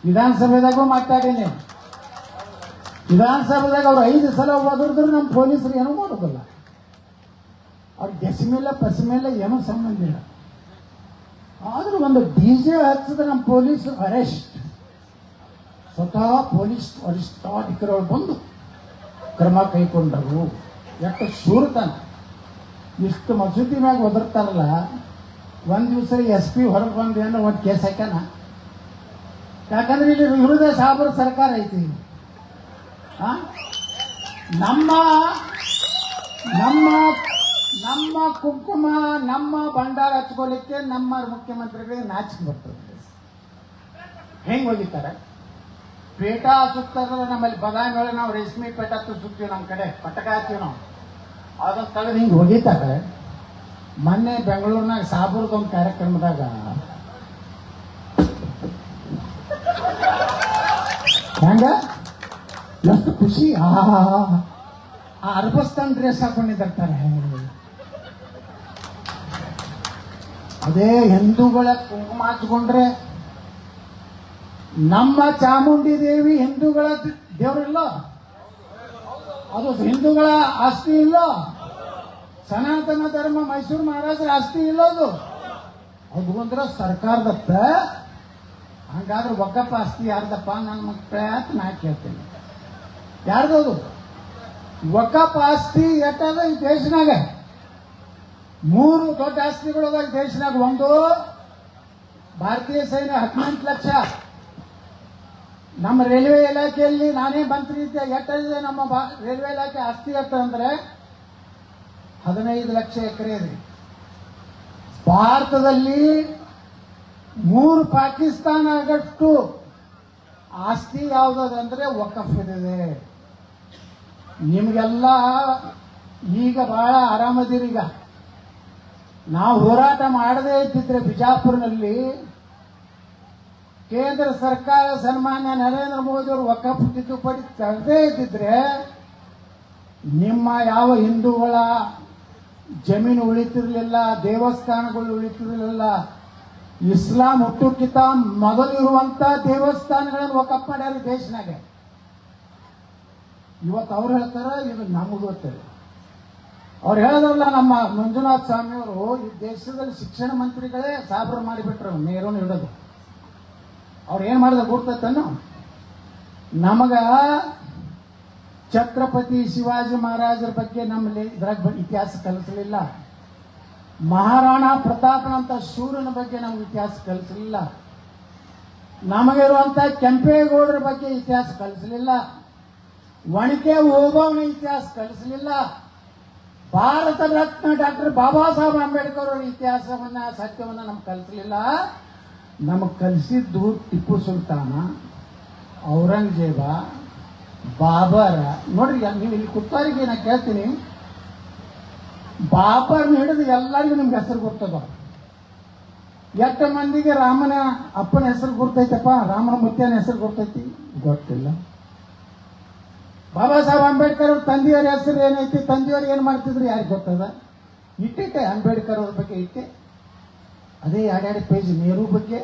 Speaker 1: ವಿಧಾನಸಭೆದಾಗೂ ಮಾತಾಡೀನಿ. ವಿಧಾನಸಭೆದಾಗ ಅವ್ರು 5 ಸಲ ಓದಿದ್ರು ನಮ್ಮ ಪೊಲೀಸರು ಏನೂ ಮಾಡೋದಿಲ್ಲ. ಅವ್ರಿಗೆ ಡೆಸಿಮೇಲೆ ಪಸಿಮೇಲೆ ಏನೂ ಸಂಬಂಧ ಇಲ್ಲ. ಆದ್ರೂ ಒಂದು ಡಿಜೆ ಹಚ್ಚಿದ್ರೆ ನಮ್ಮ ಪೊಲೀಸ್ ಅರೆಸ್ಟ್, ಸ್ವತಃ ಪೊಲೀಸ್ ವರಿಷ್ಠಾಧಿಕಾರಿಗಳು ಬಂದು ಕ್ರಮ ಕೈಗೊಂಡರು. ಎಷ್ಟು ಶೂರತನ. ಇಷ್ಟು ಮಸೂತಿ ಮ್ಯಾಗ ಒದರ್ತಾರಲ್ಲ, ಒಂದು ದಿವಸ SP ಹೊರಗೆ ಬಂದು ಏನೋ ಒಂದು ಕೇಸ್ ಹಾಕ್ಯಾನ. ಯಾಕಂದ್ರೆ ಇಲ್ಲಿ ಇರುವುದೇ ಸಾಬರ ಸರ್ಕಾರ ಐತಿ. ನಮ್ಮ ನಮ್ಮ ನಮ್ಮ ಕುಂಕುಮ, ನಮ್ಮ ಭಂಡಾರ ಹಚ್ಕೊಳ್ಳಿಕ್ಕೆ ನಮ್ಮ ಮುಖ್ಯಮಂತ್ರಿಗಳಿಗೆ ನಾಚಿಕೆ ಬರ್ತದೆ. ಹೆಂಗ್ ಹೋಗಿದ್ದಾರೆ? ಪೇಟ ಸುತ್ತಂದ್ರೆ ನಮ್ಮಲ್ಲಿ ಬದಾಮಿಗಳು ನಾವು ರೇಷ್ಮೆ ಪೇಟ ಸುತ್ತೀವಿ, ನಮ್ಮ ಕಡೆ ಪಟಕ ಹಾಕ್ತೀವಿ ನಾವು. ಅದನ್ನ ತಗದು ಹಿಂಗೆ ಹೋಗಿತಾರೆ. ಮೊನ್ನೆ ಬೆಂಗಳೂರಿನಾಗ ಸಾಬೂರ್ದೊಂದು ಕಾರ್ಯಕ್ರಮದಾಗ ಹೆಂಗ ಎಷ್ಟು ಖುಷಿ. ಆ ಅರ್ಬಸ್ತಾನ್ ಡ್ರೆಸ್ ಹಾಕೊಂಡಿದ್ದಾರೆ. ಅದೇ ಹಿಂದೂಗಳ ಕುಂಕುಮ ಹಚ್ಕೊಂಡ್ರೆ ನಮ್ಮ ಚಾಮುಂಡಿ ದೇವಿ ಹಿಂದೂಗಳ ದೇವರಿಲ್ಲ, ಅದು ಹಿಂದೂಗಳ ಆಸ್ತಿ ಇಲ್ಲ. ಸನಾತನ ಧರ್ಮ ಮೈಸೂರು ಮಹಾರಾಜರ ಆಸ್ತಿ ಇಲ್ಲೋದು, ಅದು ಅಂದ್ರೆ ಸರ್ಕಾರದತ್ತ. ಹಂಗಾದ್ರೆ ಒಕ್ಕಪ್ಪ ಆಸ್ತಿ ಯಾರ್ದಪ್ಪ? ನನ್ನ ಮಕ್ಕಳ ಅಂತ ನಾ ಕೇಳ್ತೇನೆ. ಯಾರ್ದದು ಒಕ್ಕಪ್ಪ ಆಸ್ತಿ? ಎಟ್ಟದ ಈ ದೇಶನಾಗ 3 ದೊಡ್ಡ ಆಸ್ತಿಗಳದ ಈ ದೇಶನಾಗ. ಒಂದು ಭಾರತೀಯ ಸೈನ್ಯ 18 ಲಕ್ಷ. ನಮ್ಮ ರೈಲ್ವೆ ಇಲಾಖೆಯಲ್ಲಿ ನಾನೇ ಮಂತ್ರಿ ಇದ್ದೆ. ಎಷ್ಟಿದೆ ನಮ್ಮ ರೈಲ್ವೆ ಇಲಾಖೆ ಆಸ್ತಿ ಅಂದ್ರೆ 15 ಲಕ್ಷ ಎಕರೆ ಇದೆ. ಭಾರತದಲ್ಲಿ 3 ಪಾಕಿಸ್ತಾನ ಆಗಷ್ಟು ಆಸ್ತಿ ಯಾವುದಂದ್ರೆ ವಕಫ್ ಇದೆ. ನಿಮಗೆಲ್ಲ ಈಗ ಬಹಳ ಆರಾಮದಿರೀಗ. ನಾವು ಹೋರಾಟ ಮಾಡದೇ ಇದ್ದಿದ್ರೆ ಬಿಜಾಪುರ್ನಲ್ಲಿ ಕೇಂದ್ರ ಸರ್ಕಾರ ಸನ್ಮಾನ್ಯ ನರೇಂದ್ರ ಮೋದಿ ಅವರು ವಕಫ್ ತಿದ್ದುಪಡಿ ತರದೇ ಇದ್ದಿದ್ರೆ ನಿಮ್ಮ ಯಾವ ಹಿಂದೂಗಳ ಜಮೀನು ಉಳಿತಿರ್ಲಿಲ್ಲ, ದೇವಸ್ಥಾನಗಳು ಉಳಿತಿರ್ಲಿಲ್ಲ. ಇಸ್ಲಾಂ ಹುಟ್ಟುಕ್ಕಿಂತ ಮೊದಲು ಇರುವಂತ ದೇವಸ್ಥಾನಗಳನ್ನು ವಕಫ್ ಮಾಡ್ಯಾರ ದೇಶನಾಗ. ಇವತ್ತು ಅವ್ರು ಹೇಳ್ತಾರ, ಇದು ನಮಗೂ ಗೊತ್ತಿಲ್ಲ. ಅವ್ರು ಹೇಳಿದ್ರಲ್ಲ, ನಮ್ಮ ಮಂಜುನಾಥ್ ಸ್ವಾಮಿ ಅವರು ಈ ದೇಶದಲ್ಲಿ ಶಿಕ್ಷಣ ಮಂತ್ರಿಗಳೇ ಸಾಬ್ರ ಮಾಡಿಬಿಟ್ರು ನೇರನ್ನು ಹಿಡಿದು. ಅವ್ರು ಏನ್ ಮಾಡಿದ್ರೆ ಗೊತ್ತೇನು? ನಮಗ ಛತ್ರಪತಿ ಶಿವಾಜಿ ಮಹಾರಾಜರ ಬಗ್ಗೆ ನಮ್ಮಲ್ಲಿ ಇದ್ರಾಗ ಇತಿಹಾಸ ಕಲಿಸಲಿಲ್ಲ. ಮಹಾರಾಣಾ ಪ್ರತಾಪನಂತ ಶೂರನ ಬಗ್ಗೆ ನಮ್ಗೆ ಇತಿಹಾಸ ಕಲಿಸಲಿಲ್ಲ. ನಮಗಿರುವಂತ ಕೆಂಪೇಗೌಡರ ಬಗ್ಗೆ ಇತಿಹಾಸ ಕಲಿಸಲಿಲ್ಲ. ಒಣಕೆ ಓಬವ್ವನ ಇತಿಹಾಸ ಕಲಿಸಲಿಲ್ಲ. ಭಾರತ ರತ್ನ ಡಾಕ್ಟರ್ ಬಾಬಾ ಸಾಹೇಬ್ ಅಂಬೇಡ್ಕರ್ ಅವರ ಇತಿಹಾಸವನ್ನ, ಸತ್ಯವನ್ನ ನಮ್ಗೆ ಕಲಿಸಲಿಲ್ಲ. ನಮಗ್ ಕಲಿಸಿದ್ದು ಟಿಪ್ಪು ಸುಲ್ತಾನ, ಔರಂಗಜೇಬ, ಬಾಬರ. ನೋಡ್ರಿ, ನೀವು ಇಲ್ಲಿ ಕುತ್ತಾರಿಗೆ ನಾ ಕೇಳ್ತೀನಿ, ಬಾಬರ್ನ ಹಿಡಿದು ಎಲ್ಲರಿಗೂ ನಿಮ್ಗೆ ಹೆಸರು ಗೊತ್ತದ. ಎಷ್ಟು ಮಂದಿಗೆ ರಾಮನ ಅಪ್ಪನ ಹೆಸರು ಗೊತ್ತೈತಪ್ಪ? ರಾಮನ ಮುತ್ಯನ ಹೆಸರು ಗೊತ್ತೈತಿ? ಗೊತ್ತಿಲ್ಲ. ಬಾಬಾ ಸಾಹೇಬ್ ಅಂಬೇಡ್ಕರ್ ಅವ್ರ ತಂದೆಯವರ ಹೆಸರು ಏನೈತಿ, ತಂದೆಯವ್ರು ಏನ್ ಮಾಡ್ತಿದ್ರು ಯಾರಿಗೆ ಗೊತ್ತದ? ಇಟ್ಟಿಟ್ಟೆ ಅಂಬೇಡ್ಕರ್ ಅವ್ರ ಬಗ್ಗೆ ಇಟ್ಟೆ. ಅದೇ 2 ಪೇಜ್ ನೆಹರು ಬಗ್ಗೆ.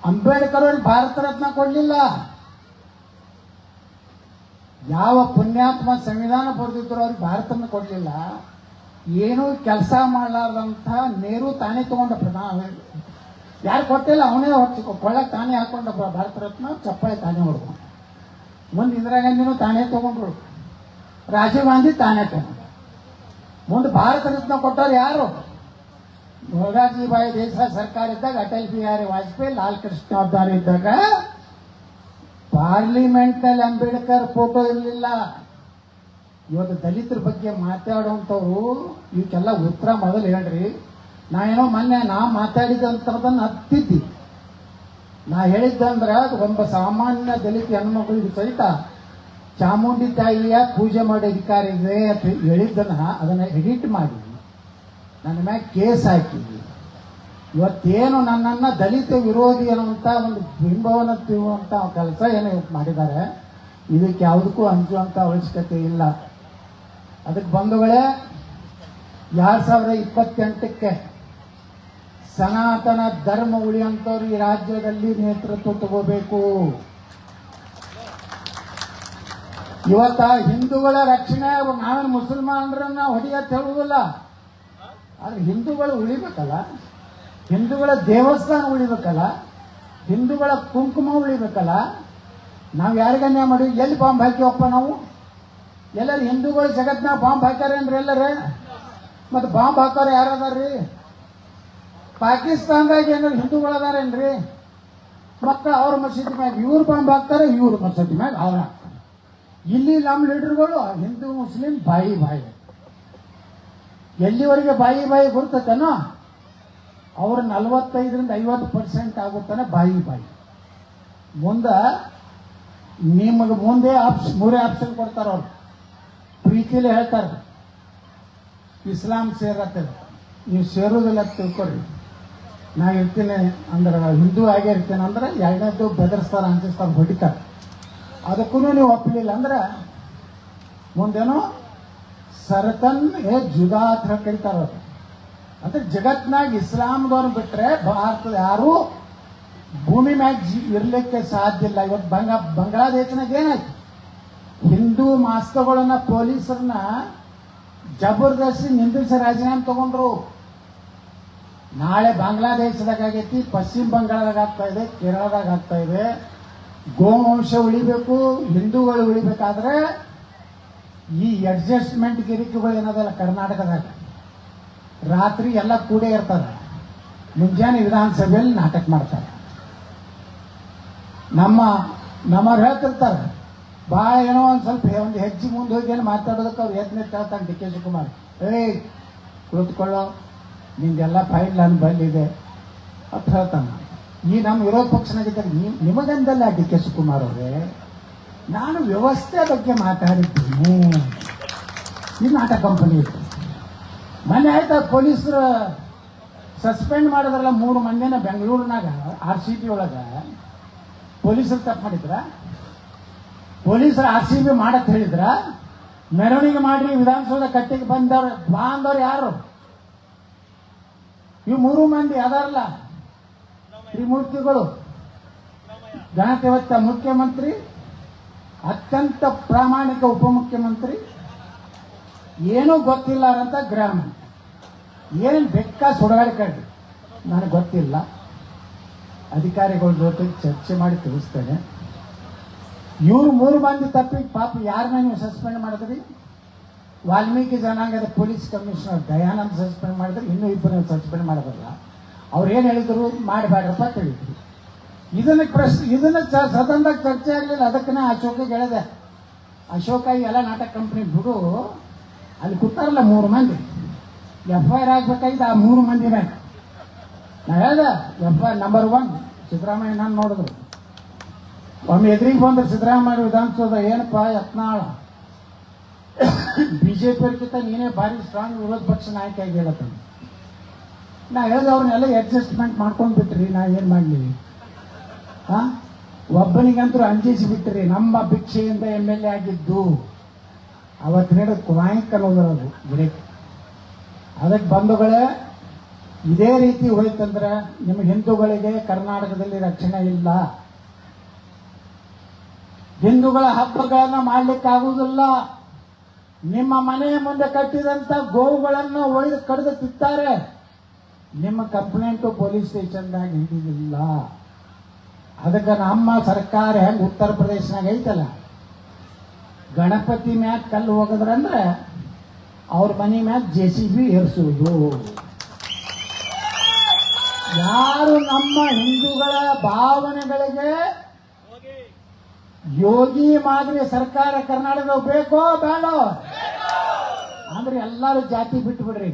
Speaker 1: ಅಂಬೇಡ್ಕರ್ ಅವ್ರಿಗೆ ಭಾರತ ರತ್ನ ಕೊಡ್ಲಿಲ್ಲ. ಯಾವ ಪುಣ್ಯಾತ್ಮ ಸಂವಿಧಾನ ಬರೆದಿದ್ರು ಅವ್ರಿಗೆ ಭಾರತನ ಕೊಡ್ಲಿಲ್ಲ. ಏನೂ ಕೆಲಸ ಮಾಡಲಾರ್ದಂತ ನೆಹರು ತಾನೇ ತಗೊಂಡ ಪ್ರಧಾನ. ಯಾರು ಕೊಟ್ಟಿಲ್ಲ, ಅವನೇ ಕೊಳ್ಳಕ್ಕೆ ತಾನೇ ಹಾಕೊಂಡ ಭಾರತ ರತ್ನ. ಚಪ್ಪಾಳೆ ತಾನೇ ಹೊಡ್ಕೊಂಡು. ಮುಂದೆ ಇಂದಿರಾ ಗಾಂಧಿನೂ ತಾನೇ ತಗೊಂಡ್ರು, ರಾಜೀವ್ ಗಾಂಧಿ ತಾನೇ ತಗೊಂಡ್ರು. ಮುಂದೆ ಭಾರತ ರತ್ನ ಕೊಟ್ಟವ್ರು ಯಾರು? ಮೊರಾರ್ಜಿ ಭಾಯಿ ದೇಸಾಯಿ ಸರ್ಕಾರ ಇದ್ದಾಗ, ಅಟಲ್ ಬಿಹಾರಿ ವಾಜಪೇಯಿ, ಲಾಲ್ ಕೃಷ್ಣ ಅದ್ವಾನಿ ಇದ್ದಾಗ ಪಾರ್ಲಿಮೆಂಟ್ ನಲ್ಲಿ ಅಂಬೇಡ್ಕರ್ ಫೋಟೋ ಇರಲಿಲ್ಲ. ಇವತ್ತು ದಲಿತರ ಬಗ್ಗೆ ಮಾತಾಡುವಂಥವ್ರು ಇವಕ್ಕೆಲ್ಲ ಉತ್ತರ ಮೊದಲು ಹೇಳ್ರಿ. ಏನೋ ಮೊನ್ನೆ ನಾ ಮಾತಾಡಿದಂಥದನ್ನ ಹತ್ತಿದ್ದಿ. ನಾ ಹೇಳಿದ್ದಂದ್ರೆ ಒಬ್ಬ ಸಾಮಾನ್ಯ ದಲಿತ ಹೆಣ್ಮಕ್ಳಿಗೆ ಸಹಿತ ಚಾಮುಂಡಿ ತಾಯಿಯ ಪೂಜೆ ಮಾಡೋ ಅಧಿಕಾರ ಇದೆ ಅಂತ ಹೇಳಿದ್ದನ್ನ ಅದನ್ನ ಎಡಿಟ್ ಮಾಡಿ ನನ್ನ ಮ್ಯಾಗ ಕೇಸ್ ಹಾಕಿ ಇವತ್ತೇನು ನನ್ನನ್ನ ದಲಿತ ವಿರೋಧಿ ಅನ್ನುವಂತ ಒಂದು ಬಿಂಬವನ್ನು ತಿರುವಂತ ಕೆಲಸ ಏನು ಮಾಡಿದ್ದಾರೆ. ಇದಕ್ಕೆ ಯಾವುದಕ್ಕೂ ಅಂಜುವಂತ ಅವಶ್ಯಕತೆ ಇಲ್ಲ. ಅದಕ್ಕೆ ಬಂಧುಗಳೇ, 2028ಕ್ಕೆ ಸನಾತನ ಧರ್ಮ ಉಳಿಯುವಂಥವ್ರು ಈ ರಾಜ್ಯದಲ್ಲಿ ನೇತೃತ್ವ ತಗೋಬೇಕು. ಇವತ್ತ ಹಿಂದೂಗಳ ರಕ್ಷಣೆ, ನಾವೇನು ಮುಸಲ್ಮಾನರನ್ನ ಹೊಡೆಯತ್ ಹೇಳುವುದಿಲ್ಲ, ಆದ್ರೆ ಹಿಂದೂಗಳು ಉಳಿಬೇಕಲ್ಲ, ಹಿಂದೂಗಳ ದೇವಸ್ಥಾನ ಉಳಿಬೇಕಲ್ಲ, ಹಿಂದೂಗಳ ಕುಂಕುಮ ಉಳಿಬೇಕಲ್ಲ. ನಾವು ಯಾರಿಗನ್ಯಾಯ ಮಾಡಿ ಎಲ್ಲಿ ಬಾಂಬ್ ಹಾಕಿವಪ್ಪ ನಾವು? ಎಲ್ಲರೂ ಹಿಂದೂಗಳು ಜಗತ್ನಾಗ ಬಾಂಬ್ ಹಾಕ್ಯಾರೇನ್ರಿ ಎಲ್ಲರ? ಮತ್ತೆ ಬಾಂಬ್ ಹಾಕೋರು ಯಾರದಾರ್ರಿ? ಪಾಕಿಸ್ತಾನದಾಗ ಏನಾರು ಹಿಂದೂಗಳು ಅದಾರೇನ್ರಿ? ಮಕ್ಕಳು ಅವ್ರ ಮಸೀದಿ ಮ್ಯಾಗ ಇವ್ರು ಬಾಂಬ್ ಹಾಕ್ತಾರೆ, ಇವ್ರ ಮಸೀದಿ ಮ್ಯಾಗ ಅವ್ರು ಹಾಕ್ತಾರೆ. ಇಲ್ಲಿ ನಮ್ಮ ಲೀಡರ್ಗಳು ಹಿಂದೂ ಮುಸ್ಲಿಂ ಬಾಯಿ ಬಾಯಿ. ಎಲ್ಲಿವರೆಗೆ ಬಾಯಿ ಬಾಯಿ ಗುರ್ತತನೋ ಅವ್ರ 45-50% ಆಗುತ್ತಾನೆ ಬಾಯಿ ಬಾಯಿ. ನಿಮಗೆ ಮುಂದೆ ಮೂರೇ ಆಪ್ಷನ್ ಕೊಡ್ತಾರ. ಅವ್ರು ಪ್ರೀತಿಲಿ ಹೇಳ್ತಾರೆ ಇಸ್ಲಾಂ ಸೇರತ್ತೆ, ನೀವು ಸೇರೋದಿಲ್ಲ ತಿಳ್ಕೊರಿ, ನಾ ಇರ್ತೀನಿ ಅಂದ್ರೆ ಹಿಂದೂ ಆಗೇ ಇರ್ತೀನಿ ಅಂದ್ರೆ ಎರಡನೇದು ಬೆದರಿಸ್ತಾರ, ಅಂಜಿಸ್ತಾರ, ಹೊಡಿತಾರೆ. ಅದಕ್ಕೂ ನೀವು ಒಪ್ಪಲಿಲ್ಲ ಅಂದ್ರೆ ಮುಂದೇನೋ ಸರ್ಕನ್ ಜುದಾ ಅಂತ ಕರೀತಾರ. ಅಂದ್ರೆ ಜಗತ್ನಾಗ ಇಸ್ಲಾಂದವ್ರು ಬಿಟ್ರೆ ಭಾರತದ ಯಾರು ಭೂಮಿ ಮ್ಯಾಗ ಇರ್ಲಿಕ್ಕೆ ಸಾಧ್ಯ ಇಲ್ಲ. ಇವತ್ತು ಬಾಂಗ್ಲಾದೇಶನಾಗ ಏನಾಯ್ತು? ಹಿಂದೂ ಮಾಸ್ತಗಳನ್ನ ಪೊಲೀಸರನ್ನ ಜಬರ್ದಸ್ತಿ ನಿಂದಿಸಿ ರಾಜೀನಾಮೆ ತಗೊಂಡ್ರು. ನಾಳೆ ಬಾಂಗ್ಲಾದೇಶದಾಗ ಆಗೈತಿ, ಪಶ್ಚಿಮ ಬಂಗಾಳದಾಗ ಆಗ್ತಾ ಇದೆ, ಕೇರಳದಾಗ ಆಗ್ತಾ ಇದೆ. ಗೋವಂಶ ಉಳಿಬೇಕು, ಹಿಂದೂಗಳು ಉಳಿಬೇಕಾದ್ರೆ ಈ ಅಡ್ಜಸ್ಟ್ಮೆಂಟ್ ಗಿರಿಕೆಗಳು ಏನದಲ್ಲ ಕರ್ನಾಟಕದಾಗ ರಾತ್ರಿ ಎಲ್ಲ ಕೂಡೇ ಇರ್ತಾರೆ, ಮುಂಜಾನೆ ವಿಧಾನಸಭೆಯಲ್ಲಿ ನಾಟಕ ಮಾಡ್ತಾರೆ. ನಮ್ಮವ್ರು ಹೇಳ್ತಿರ್ತಾರೆ ಭಾಳ ಏನೋ ಒಂದು ಹೆಜ್ಜೆ ಮುಂದೆ ಹೋಗಿ ಏನು ಮಾತಾಡೋದಕ್ಕೆ ಅವ್ರು ಎದ್ನೆ ಹೇಳ್ತಾನೆ ಡಿ ಕೆ ಶಿವಕುಮಾರ್, ಕುಳಿತುಕೊಳ್ಳೋ ನಿಂದೆಲ್ಲ ಫೈಲ್ ನನ್ನ ಬಲ್ಲಿದೆ ಅಂತ ಹೇಳ್ತಾನೆ. ಈ ನಮ್ಮ ವಿರೋಧ ಪಕ್ಷನಾಗಿದ್ದಾಗ ನಿಮಗಂದಲ್ಲ ಡಿ ಕೆ ಶಿವಕುಮಾರ್ ಅವರೇ, ನಾನು ವ್ಯವಸ್ಥೆ ಬಗ್ಗೆ ಮಾತಾಡಿದ್ದೀನಿ. ಈ ನಾಟಕ ಕಂಪನಿ ಇತ್ತು, ಮೊನ್ನೆ ಆಯ್ತಾ ಪೊಲೀಸರು ಸಸ್ಪೆಂಡ್ ಮಾಡಿದ್ರಲ್ಲ 3 ಮಂದಿನ ಬೆಂಗಳೂರಿನಾಗ RCB ಒಳಗೆ. ಪೊಲೀಸರು ತಪ್ಪು ಮಾಡಿದ್ರ? ಪೊಲೀಸರು RCB ಮಾಡಕ್ ಹೇಳಿದ್ರ? ಮೆರವಣಿಗೆ ಮಾಡಿ ವಿಧಾನಸೌಧ ಕಟ್ಟಿಗೆ ಬಂದವ್ರು ಯಾರು? ಇವು 3 ಮಂದಿ ಅದಾರಲ್ಲ ತ್ರಿಮೂರ್ತಿಗಳು. ಗಣತಿವತ್ತ ಮುಖ್ಯಮಂತ್ರಿ, ಅತ್ಯಂತ ಪ್ರಾಮಾಣಿಕ ಉಪಮುಖ್ಯಮಂತ್ರಿ, ಏನೂ ಗೊತ್ತಿಲ್ಲಾರಂತ ಗೃಹ ಮಂತ್ರಿ. ಏನ್ ಬೆಕ್ಕ ಸುಡಗಾಡಿಕಂಡ್ರಿ ನನಗೆ ಗೊತ್ತಿಲ್ಲ. ಅಧಿಕಾರಿಗಳ ಜೊತೆ ಚರ್ಚೆ ಮಾಡಿ ತಿಳಿಸ್ತೇನೆ. ಇವ್ರು 3 ಮಂದಿ ತಪ್ಪಿಗೆ ಪಾಪ ಯಾರನ್ನ ನೀವು ಸಸ್ಪೆಂಡ್ ಮಾಡಿದ್ರಿ? ವಾಲ್ಮೀಕಿ ಜನಾಂಗದ ಪೊಲೀಸ್ ಕಮಿಷನರ್ ದಯಾನಂದ್ ಸಸ್ಪೆಂಡ್ ಮಾಡಿದ್ರೆ, ಇನ್ನೂ 2 ಸಸ್ಪೆಂಡ್ ಮಾಡೋದಲ್ಲ. ಅವ್ರು ಏನು ಹೇಳಿದ್ರು? ಮಾಡಬೇಡ್ರಪ್ಪ ಅಂತ ಹೇಳಿದ್ರು. ಇದನ್ನ ಸದನದಾಗ ಚರ್ಚೆ ಆಗಲಿಲ್ಲ. ಅದಕ್ಕೆ ನಾ ಅಶೋಕಿಗೆ ಹೇಳಿದೆ, ಅಶೋಕ ಎಲ್ಲ ನಾಟಕ ಕಂಪ್ನಿ ಬಿಡು, ಅಲ್ಲಿ ಕೂತಾರಲ್ಲ 3 ಮಂದಿ FIR ಆಗ್ಬೇಕಾಗಿದ್ದು ಆ 3 ಮಂದಿ ಮ್ಯಾಗ. ನಾ ಹೇಳ್ದೆ FIR ನಂಬರ್ 1 ಸಿದ್ದರಾಮಯ್ಯ ನಾನು ನೋಡಿದ್ರು. ಒಮ್ಮೆ ಎದುರಿಗೆ ಬಂದ್ರೆ ಸಿದ್ದರಾಮಯ್ಯ ವಿಧಾನಸೌಧ, ಏನಪ್ಪ ಯತ್ನಾಳ ಬಿಜೆಪಿಯವ್ರಿಗಿಂತ ನೀನೇ ಭಾರಿ ಸ್ಟ್ರಾಂಗ್ ವಿರೋಧ ಪಕ್ಷ ನಾಯಕ ಆಗಿ ಹೇಳತ್ತಾನೆ. ನಾ ಹೇಳಿದೆ ಅವ್ರನ್ನೆಲ್ಲ ಅಡ್ಜಸ್ಟ್ಮೆಂಟ್ ಮಾಡ್ಕೊಂಡು ಬಿಟ್ರಿ, ನಾ ಏನ್ ಮಾಡ್ಲಿ? ಒಬ್ಬನಿಗಂತೂ ಅಂಜಿಸಿ ಬಿಟ್ರಿ. ನಮ್ಮ ಭಿಕ್ಷೆಯಿಂದ MLA ಆಗಿದ್ದು ಅವತ್ತು ಹೇಳೋದು ಕುನಾಯಕ್ ಅನ್ನೋದು ಗಿಡಕ್ಕೆ. ಅದಕ್ಕೆ ಬಂಧುಗಳೇ, ಇದೇ ರೀತಿ ಹೋಯ್ತಂದ್ರೆ ನಿಮ್ಮ ಹಿಂದೂಗಳಿಗೆ ಕರ್ನಾಟಕದಲ್ಲಿ ರಕ್ಷಣೆ ಇಲ್ಲ. ಹಿಂದೂಗಳ ಹಬ್ಬಗಳನ್ನ ಮಾಡ್ಲಿಕ್ಕಾಗುವುದಿಲ್ಲ. ನಿಮ್ಮ ಮನೆಯ ಮುಂದೆ ಕಟ್ಟಿದಂತ ಗೋವುಗಳನ್ನು ಒಯ್ದು ಕಡಿದು ತಿತ್ತಾರೆ. ನಿಮ್ಮ ಕಂಪ್ಲೇಂಟು ಪೊಲೀಸ್ ಸ್ಟೇಷನ್ದಾಗ ಹಿಡಿದಿಲ್ಲ. ಅದಕ್ಕೆ ನಮ್ಮ ಸರ್ಕಾರ ಹೆಂಗ್ ಉತ್ತರ ಪ್ರದೇಶನಾಗ ಐತಲ್ಲ, ಗಣಪತಿ ಮ್ಯಾಗ ಕಲ್ಲು ಹೋಗದ್ರಂದ್ರೆ ಅವ್ರ ಮನೆ ಮ್ಯಾಗ JCB ಏರಿಸುವುದು. ಯಾರು ನಮ್ಮ ಹಿಂದೂಗಳ ಭಾವನೆಗಳಿಗೆ ಯೋಗಿ ಮಾದರಿ ಸರ್ಕಾರ ಕರ್ನಾಟಕ ಬೇಕೋ ಬೇಡೋ ಅಂದ್ರೆ ಎಲ್ಲರೂ ಜಾತಿ ಬಿಟ್ಟು ಬಿಡ್ರಿ.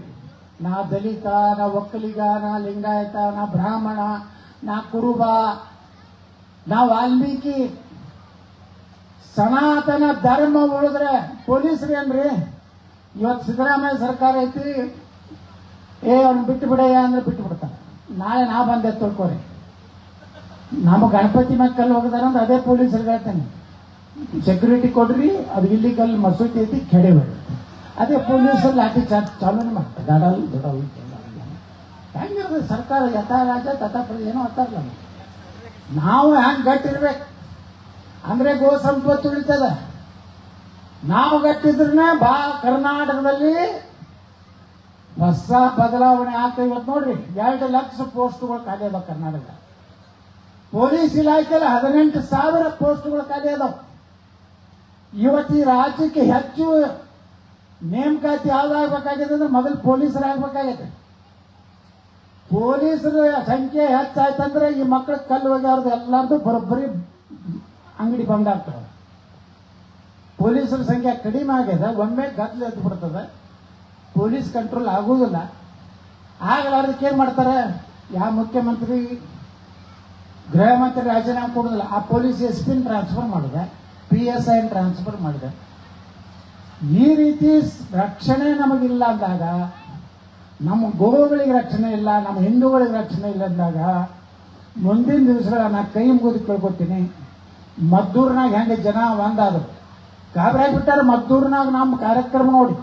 Speaker 1: ನಾ ದಲಿತ, ನಾ ಒಕ್ಕಲಿಗ, ನಾ ಲಿಂಗಾಯತ, ನಾ ಬ್ರಾಹ್ಮಣ, ನಾ ಕುರುಬ, ನಾ ವಾಲ್ಮೀಕಿ, ಸನಾತನ ಧರ್ಮ ಉಳಿದ್ರೆ ಪೊಲೀಸರು ಏನ್ರಿ? ಇವತ್ತು ಸಿದ್ದರಾಮಯ್ಯ ಸರ್ಕಾರ ಐತಿ, ಅವ್ನು ಬಿಟ್ಟು ಬಿಡಯ್ಯ ಅಂದ್ರೆ ಬಿಟ್ಟು ಬಿಡ್ತಾನೆ. ನಾಳೆ ನಾ ಬಂದೆ ತಿಳ್ಕೊರಿ, ನಮ್ಮ ಗಣಪತಿ ಮ್ಯಾಗ ಕಲ್ಲು ಹೋಗದಾರಂದ್ರೆ ಅದೇ ಪೊಲೀಸರಿಗೆ ಹೇಳ್ತೇನೆ, ಸೆಕ್ಯೂರಿಟಿ ಕೊಡ್ರಿ, ಅದು ಇಲ್ಲಿಗಲ್ ಮಸೂತಿ ಐತಿ ಕೆಡಬೇಡಿ. ಅದೇ ಪೊಲೀಸರು ಲಾಠಿ ಚಾಲನೆ ಮಾಡ್ತಾರೆ. ಗಾಡಲ್ ದೊಡ್ಡವು ಹೆಂಗಿರ್ತದೆ ಸರ್ಕಾರ? ಯಥಾ ರಾಜ ತಥಾ ಪ್ರಜೆ ಏನೋ ಅಂತಾರಲ್ಲ. ನಾವು ಹೆಂಗ್ ಗಟ್ಟಿರ್ಬೇಕು ಅಂದ್ರೆ ಗೋ ಸಂಪತ್ತು ಉಳಿತದೆ. ನಾವು ಗಟ್ಟಿದ್ರೆ ಕರ್ನಾಟಕದಲ್ಲಿ ಹೊಸ ಬದಲಾವಣೆ ಆಗ್ತಾ. ಇವತ್ತು ನೋಡ್ರಿ 2 ಲಕ್ಷ ಪೋಸ್ಟ್ಗಳು ಖಾಲಿ ಅದಾವ ಕರ್ನಾಟಕ. ಪೊಲೀಸ್ ಇಲಾಖೆಯಲ್ಲಿ 18,000 ಪೋಸ್ಟ್ಗಳು ಖಾಲಿ ಅದಾವ. ಇವತ್ತು ಈ ರಾಜ್ಯಕ್ಕೆ ಹೆಚ್ಚು ನೇಮಕಾತಿ ಯಾವ್ದಾಗಬೇಕಾಗಿದೆ ಅಂದ್ರೆ ಮೊದಲು ಪೊಲೀಸರಾಗಬೇಕಾಗಿದೆ. ಪೊಲೀಸರ ಸಂಖ್ಯೆ ಹೆಚ್ಚಾಯ್ತಂದ್ರೆ ಈ ಮಕ್ಕಳ ಕಲ್ಲು ಹೋಗ್ಯಾರ್ದು ಎಲ್ಲಾರ್ದು ಬರೋಬ್ಬರಿ ಅಂಗಡಿ ಬಂದಾಗ್ತವೆ. ಪೊಲೀಸರ ಸಂಖ್ಯೆ ಕಡಿಮೆ ಆಗ್ಯದ, ಒಮ್ಮೆ ಗದ್ದಲ ಎದ್ದು ಬಿಡ್ತದೆ, ಪೊಲೀಸ್ ಕಂಟ್ರೋಲ್ ಆಗುವುದಿಲ್ಲ. ಆಗಲಾರ್ದಕ್ಕೆ ಏನ್ ಮಾಡ್ತಾರೆ, ಯಾವ ಮುಖ್ಯಮಂತ್ರಿ ಗೃಹ ಮಂತ್ರಿ ರಾಜೀನಾಮೆ ಕೊಡುದಿಲ್ಲ, ಆ ಪೊಲೀಸ್ SP ಟ್ರಾನ್ಸ್ಫರ್ ಮಾಡಿದೆ, PSI ಟ್ರಾನ್ಸ್ಫರ್ ಮಾಡಿದೆ. ಈ ರೀತಿ ರಕ್ಷಣೆ ನಮಗಿಲ್ಲ ಅಂದಾಗ, ನಮ್ಮ ಗೋವುಗಳಿಗೆ ರಕ್ಷಣೆ ಇಲ್ಲ, ನಮ್ಮ ಹಿಂದೂಗಳಿಗೆ ರಕ್ಷಣೆ ಇಲ್ಲ ಅಂದಾಗ ಮುಂದಿನ ದಿವಸಗಳ ನಾನು ಕೈ ಮುಗಿದು ಕೇಳ್ಕೊತೀನಿ. ಮದ್ದೂರ್ನಾಗ ಹೆಂಗೆ ಜನ ಒಂದಾದ್ರು ಗಾಬರಾಗ್ಬಿಟ್ಟಾರೆ. ಮದ್ದೂರ್ನಾಗ ನಮ್ಮ ಕಾರ್ಯಕ್ರಮ ನೋಡಿ,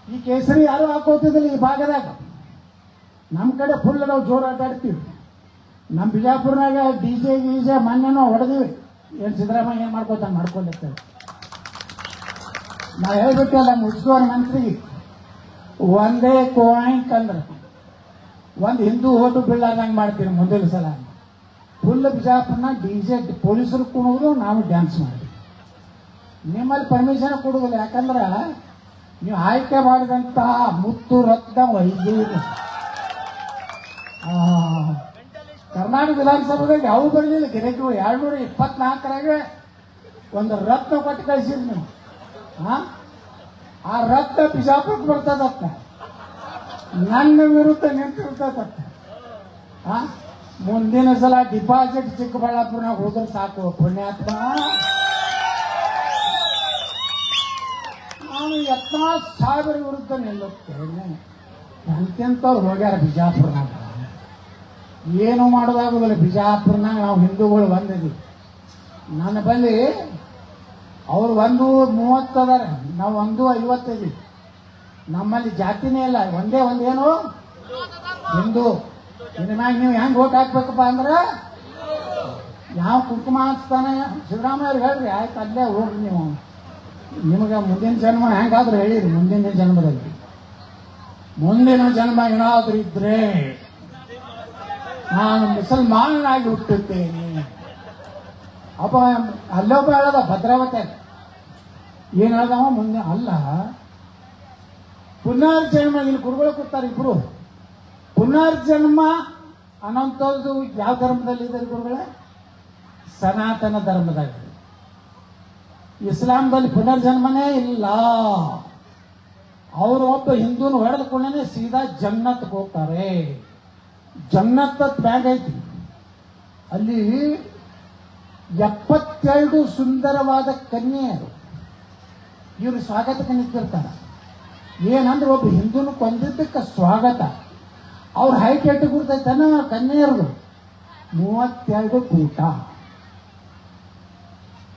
Speaker 1: ಈ ಕೇಸರಿ ಯಾರು ಹಾಕೋತಿದ್ದಿಲ್ಲ ಈ ಭಾಗದಾಗ. ನಮ್ಮ ಕಡೆ ಫುಲ್ ನಾವು ಜೋರು ಆಟಾಡ್ತೀವಿ. ನಮ್ಮ ಬಿಜಾಪುರ್ನಾಗ DJ ಮೊನ್ನೆನೋ ಹೊಡೆದಿವಿ. ಏನು ಸಿದ್ದರಾಮಯ್ಯ ಏನು ಮಾಡ್ಕೋತಾನೆ ಮಾಡ್ಕೊಂಡಿರ್ತೇವೆ. ನಾ ಹೇಳ್ಬಿಟ್ಟಲ್ಲ ಮುಸ್ಕೋರ್ ಮಂತ್ರಿಗೆ, ಒಂದೇ ಕೋಯಿಂಟ್ ಅಂದ್ರೆ ಒಂದು ಹಿಂದೂ ಓಟು ಬೀಳಾದಂಗೆ ಮಾಡ್ತೀವಿ ಮುಂದಿನ ಸಲ. ಫುಲ್ ಬಿಜಾಪುರ್ನ DJ ಪೊಲೀಸರು ಕುಣೋದು, ನಾವು ಡ್ಯಾನ್ಸ್ ಮಾಡಿದ್ವಿ. ನಿಮ್ಮಲ್ಲಿ ಪರ್ಮಿಷನ್ ಕೊಡುವುದಿಲ್ಲ, ಯಾಕಂದ್ರೆ ನೀವು ಆಯ್ಕೆ ಮಾಡಿದಂತ ಮುತ್ತು ರತ್ನ ವೈದ್ಯರು ಕರ್ನಾಟಕ ವಿಧಾನಸಭೆದಾಗ ಯಾವ ಬರಲಿಲ್ಲ. ಗಿರಕಿಗಳು 224ರಾಗ ಒಂದು ರತ್ನ ಕೊಟ್ಟು ಕಳಿಸಿದ್ರಿ ನೀವು. ಆ ರತ್ನ ಬಿಜಾಪುರಕ್ಕೆ ಬರ್ತದತ್ತ, ನನ್ನ ವಿರುದ್ಧ ನಿಂತಿರ್ತದತ್ತ. ಮುಂದಿನ ಸಲ ಡಿಪಾಸಿಟ್ ಚಿಕ್ಕಬಳ್ಳಾಪುರನಾಗ ಹೋದ್ರೆ ಸಾಕು ಪುಣ್ಯಾತ್ಮ. ನಾನು 14,000 ವಿರುದ್ಧ ನಿಲ್ಲುತ್ತೇನೆ. ಎಂತೆಂಥವ್ರು ಹೋಗ್ಯಾರ ಬಿಜಾಪುರನಾಗ, ಏನು ಮಾಡೋದಾಗುದಿಲ್ಲ. ಬಿಜಾಪುರನಾಗ ನಾವು ಹಿಂದೂಗಳು ಬಂದಿದ್ದೀವಿ. ನನ್ನ ಬಳಿ ಅವ್ರು 130 ಅದಾರ, ನಾವು 150 ನಮ್ಮಲ್ಲಿ ಜಾತಿನೇ ಇಲ್ಲ, ಒಂದೇನು ಹಿಂದೂ. ಇದ್ರ ಮ್ಯಾಗ ನೀವು ಹೆಂಗ್ ಓಟ್ ಹಾಕ್ಬೇಕಪ್ಪ ಅಂದ್ರೆ ಯಾವ ಕುಂಕುಮ ಹಚ್ತಾನೆ ಸಿದ್ದರಾಮಯ್ಯ ಅವ್ರಿಗೆ ಹೇಳ್ರಿ, ಆಯ್ತು ಅಲ್ಲೇ ಹೋಗ್ರಿ ನೀವು. ನಿಮಗೆ ಮುಂದಿನ ಜನ್ಮ ಹೆಂಗಾದ್ರೂ ಹೇಳಿರಿ, ಮುಂದಿನ ಜನ್ಮದಲ್ಲಿ ಮುಂದಿನ ಜನ್ಮ ಏನಾದ್ರೂ ಇದ್ರೆ ನಾನು ಮುಸಲ್ಮಾನನಾಗಿ ಹುಟ್ಟುತ್ತೇನೆ. ಅಪ್ಪ ಅಲ್ಲೊಬ್ಬ ಹೇಳದ ಭದ್ರಾವತಿ ಏನ್ ಹೇಳ್ದವ ಮುಂದೆ ಅಲ್ಲ, ಪುನರ್ಜನ್ಮ. ಇಲ್ಲಿ ಗುರುಗಳು ಕೊಡ್ತಾರೆ ಇಬ್ರು. ಪುನರ್ಜನ್ಮ ಅನ್ನೋಂಥದ್ದು ಯಾವ ಧರ್ಮದಲ್ಲಿ ಇದೆ ಗುರುಗಳೇ? ಸನಾತನ ಧರ್ಮದಾಗ. ಇಸ್ಲಾಂದಲ್ಲಿ ಪುನರ್ಜನ್ಮನೇ ಇಲ್ಲ. ಅವರು ಒಬ್ಬ ಹಿಂದೂನ ಹೊಡೆದುಕೊಂಡೇ ಸೀದಾ ಜನ್ನತ್ಗೆ ಹೋಗ್ತಾರೆ. ಜನ್ನತ್ ಬ್ಯಾಗ್ ಐತಿ, ಅಲ್ಲಿ 72 ಸುಂದರವಾದ ಕನ್ಯೆಯರು ಇವರು ಸ್ವಾಗತಕ್ಕೆ ನಿಂತಿರ್ತಾರೆ. ಏನಂದ್ರೆ ಒಬ್ಬ ಹಿಂದೂನು ಕೊಂದಿದ್ದಕ್ಕೆ ಸ್ವಾಗತ. ಅವ್ರ ಹೈಟ್ ಎಷ್ಟು ಗುರ್ತೈತನ ಕನ್ಯೆಯರ್ದು 32 ಫೂಟ.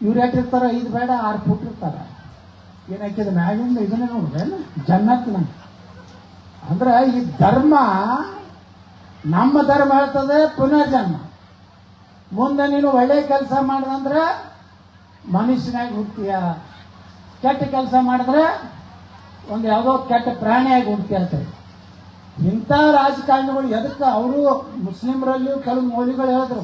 Speaker 1: ಇವ್ರು ಯಾಕಿರ್ತಾರ 5 ಬೇಡ 6 ಫೂಟ್ ಇರ್ತಾರ. ಏನಾಕಿದ ಮ್ಯಾಗಿಂದ ಇದನ್ನೇ ನೋಡ್ರೇನು ಜನ್ನತ್ನ. ಅಂದ್ರೆ ಈ ಧರ್ಮ, ನಮ್ಮ ಧರ್ಮ ಹೇಳ್ತದೆ ಪುನರ್ಜನ್ಮ. ಮುಂದೆ ನೀನು ಒಳ್ಳೆ ಕೆಲಸ ಮಾಡಿದಂದ್ರೆ ಮನುಷ್ಯನಾಗಿ ಹುಡ್ತೀಯ, ಕೆಟ್ಟ ಕೆಲಸ ಮಾಡಿದ್ರೆ ಒಂದು ಯಾವುದೋ ಕೆಟ್ಟ ಪ್ರಾಣಿಯಾಗಿ ಹುಡ್ತೀಯ ಅಂತ. ಇಂಥ ರಾಜಕಾರಣಿಗಳು ಎದಕ್ಕೆ ಅವರು ಮುಸ್ಲಿಮರಲ್ಲಿ ಕೆಲವು ಮೌಲ್ಯಗಳು ಹೇಳಿದ್ರು.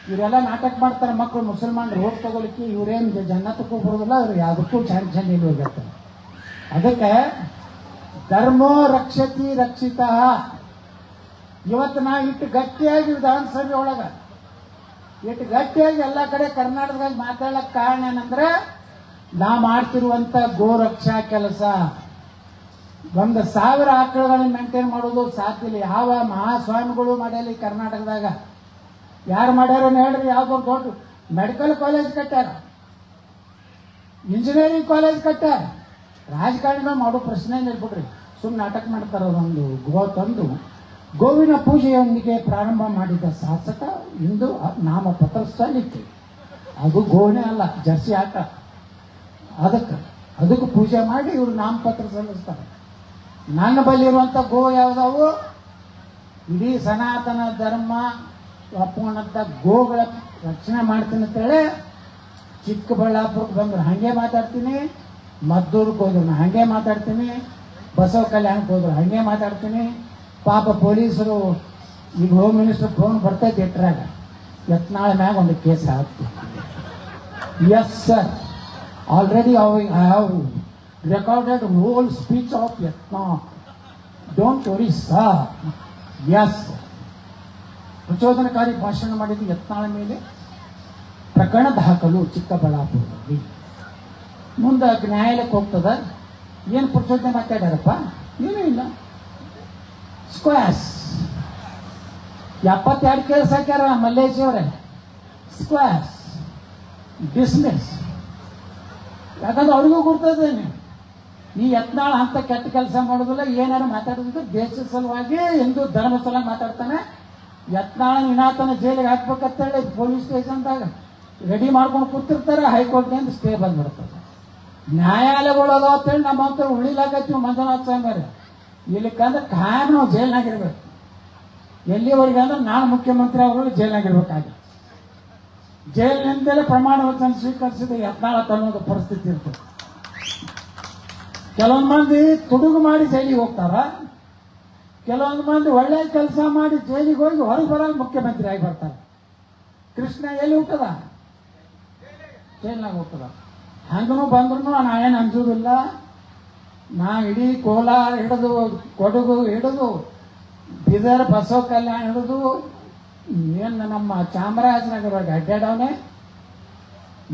Speaker 1: ಇವರೆಲ್ಲ ನಾಟಕ ಮಾಡ್ತಾರೆ ಮಕ್ಕಳು ಮುಸಲ್ಮಾನರು ಓಟ್ ತಗೊಲಿಕ್ಕೆ, ಇವ್ರೇನು ಜನ್ನತಕ್ಕೂ ಬರೋದಿಲ್ಲ, ಅವ್ರು ಯಾವುದಕ್ಕೂ ಸ್ಯಾಂಕ್ಷನ್ ಇಲ್ಲಿ ಹೋಗಿರ್ತಾರೆ. ಅದಕ್ಕೆ ಧರ್ಮೋ ರಕ್ಷತಿ ರಕ್ಷಿತ. ಇವತ್ತು ನಾ ಇಟ್ಟು ಗಟ್ಟಿಯಾಗಿ ವಿಧಾನಸಭೆ ಒಳಗ ಇಟ್ಟು ಗಟ್ಟಿಯಾಗಿ ಎಲ್ಲ ಕಡೆ ಕರ್ನಾಟಕದಾಗ ಮಾತಾಡಕ್ ಕಾರಣ ಏನಂದ್ರೆ ನಾ ಮಾಡ್ತಿರುವಂತ ಗೋರಕ್ಷಾ ಕೆಲಸ. 1,000 ಆಕಳುಗಳನ್ನ ಮೇಂಟೈನ್ ಮಾಡೋದು ಸಾಧ್ಯ ಇಲ್ಲ. ಯಾವ ಮಹಾಸ್ವಾಮಿಗಳು ಮಾಡ್ಯಾರ ಕರ್ನಾಟಕದಾಗ? ಯಾರು ಮಾಡ್ಯಾರ ಹೇಳ್ರಿ? ಯಾವ್ದೋ ದೊಡ್ಡ ಮೆಡಿಕಲ್ ಕಾಲೇಜ್ ಕಟ್ಟಾರ, ಇಂಜಿನಿಯರಿಂಗ್ ಕಾಲೇಜ್ ಕಟ್ಟಾರ. ರಾಜಕಾರಣಿಗಳು ಮಾಡೋ ಪ್ರಶ್ನೆ ನಿಲ್ಬಿಡ್ರಿ, ಸುಮ್ಮನೆ ನಾಟಕ ಮಾಡ್ತಾರ. ಒಂದು ಗೋ ತಂದು ಗೋವಿನ ಪೂಜೆಯೊಂದಿಗೆ ಪ್ರಾರಂಭ ಮಾಡಿದ ಶಾಸಕ ಇಂದು ನಾಮಪತ್ರ ಸಲ್ಲಿಕೆ. ಅದು ಗೋನೇ ಅಲ್ಲ, ಜರ್ಸಿ ಆಟ. ಅದಕ್ಕೆ ಪೂಜೆ ಮಾಡಿ ಇವರು ನಾಮಪತ್ರ ಸಲ್ಲಿಸ್ತಾರೆ. ನನ್ನ ಬಳಿ ಇರುವಂತ ಗೋ ಯಾವ್ದಾವು? ಇಡೀ ಸನಾತನ ಧರ್ಮ ಒಪ್ಪುವಂತ ಗೋಗಳ ರಕ್ಷಣೆ ಮಾಡ್ತೀನಿ ಅಂತೇಳಿ ಚಿಕ್ಕಬಳ್ಳಾಪುರಕ್ಕೆ ಬಂದ್ರು ಹಂಗೆ ಮಾತಾಡ್ತೀನಿ, ಮದ್ದೂರ್ಗೆ ಹೋದ್ರು ಹಂಗೆ ಮಾತಾಡ್ತೀನಿ, ಬಸವ ಕಲ್ಯಾಣಕ್ಕೆ ಹೋದ್ರು ಹಂಗೆ ಮಾತಾಡ್ತೀನಿ. ಪಾಪ ಪೊಲೀಸರು ಈಗ ಹೋಮ್ ಮಿನಿಸ್ಟರ್ ಫೋನ್ ಬರ್ತೈತೆ ಇಟ್ರಾಗ, ಯತ್ನಾಳ ಮ್ಯಾಗ ಒಂದು ಕೇಸ್ ಹಾಕ್ತೀವಿ. Yes sir, Already I have recorded whole speech of Yatnal. Don't worry, sir. Yes. ಪ್ರಚೋದನಕಾರಿ ಭಾಷಣ ಮಾಡಿದ್ದು ಯತ್ನಾಳ ಮೇಲೆ ಪ್ರಕರಣ ದಾಖಲು ಚಿಕ್ಕಬಳ್ಳಾಪುರದಲ್ಲಿ. ಮುಂದೆ ನ್ಯಾಯಾಲಯಕ್ಕೆ ಹೋಗ್ತದ. ಏನು ಪ್ರಚೋದನೆ ಮಾತಾಡ್ಯಾರಪ್ಪ? ಏನೂ ಇಲ್ಲ. ಸ್ಕ್ವಾಸ್ 72 ಕೇಸ್ ಹಾಕ್ಯಾರ ಮಲ್ಲೇಶ್ ಅವರೇ. ಸ್ಕ್ವಾಸ್ ಡಿಸ್ಮಿಸ್. ಯಾಕಂದ್ರೆ ಅವ್ರಿಗೂ ಗೊತ್ತಿದ್ದೇನೆ ಈ ಯತ್ನಾಳ ಅಂತ ಕೆಟ್ಟ ಕೆಲಸ ಮಾಡೋದಿಲ್ಲ, ಏನಾರು ಮಾತಾಡೋದಿದ್ರೆ ದೇಶದ ಸಲುವಾಗಿ ಹಿಂದೂ ಧರ್ಮ ಸಲುವಾಗಿ ಮಾತಾಡ್ತಾನೆ. ಯತ್ನಾಳ ವಿನಾತನ ಜೈಲಿಗೆ ಹಾಕ್ಬೇಕಂತೇಳಿ ಪೊಲೀಸ್ ಸ್ಟೇಷನ್ದಾಗ ರೆಡಿ ಮಾಡ್ಕೊಂಡು ಕೂತಿರ್ತಾರೆ. ಹೈಕೋರ್ಟ್ನಿಂದ ಸ್ಟೇ ಬಂದ್ಬಿಡ್ತದೆ. ನ್ಯಾಯಾಲಯಗಳು ಅದಾವ ಅಂತೇಳಿ ನಮ್ಮ ಹತ್ರ ಉಳಿಲಾಕತ್ತೀವಿ ಮಂಜುನಾಥ್ ಸ್ವಾಮಿ ಇಲ್ಲಿಕಂದ್ರೆ ಕಾಯಂ ನಾವು ಜೈಲ್ನಾಗಿರ್ಬೇಕು. ಎಲ್ಲಿವರೆಗೆ ಅಂದ್ರೆ ನಾನು ಮುಖ್ಯಮಂತ್ರಿ ಅವರು ಜೈಲ್ನಾಗಿರ್ಬೇಕಾಗಿ ಜೈಲಿನಿಂದಲೇ ಪ್ರಮಾಣ ವಚನ ಸ್ವೀಕರಿಸಿದ ಯತ್ನಾಳ ಅನ್ನೋದು ಪರಿಸ್ಥಿತಿ ಇರ್ತದೆ. ಕೆಲವೊಂದು ಮಂದಿ ತುಡುಗು ಮಾಡಿ ಜೈಲಿಗೆ ಹೋಗ್ತಾರ, ಕೆಲವೊಂದು ಮಂದಿ ಒಳ್ಳೆ ಕೆಲಸ ಮಾಡಿ ಜೈಲಿಗೆ ಹೋಗಿ ಹೊರಗೆ ಬರಲು ಮುಖ್ಯಮಂತ್ರಿ ಆಗಿ ಬರ್ತಾರೆ. ಕೃಷ್ಣ ಎಲ್ಲಿ ಹುಟ್ಟದ? ಜೈಲ್ನಾಗ ಹುಟ್ಟದ. ಹಂಗೂ ಬಂದ್ರು ನಾ ಏನು ಅಂಜುದಿಲ್ಲ. ನಾ ಇಡೀ ಕೋಲಾರ ಹಿಡಿದು ಕೊಡಗು ಹಿಡಿದು ಬೀದರ್ ಬಸವ ಕಲ್ಯಾಣ ಹಿಡಿದು ಏನು ನಮ್ಮ ಚಾಮರಾಜನಗರ ಅಡ್ಡಾಡವನೆ.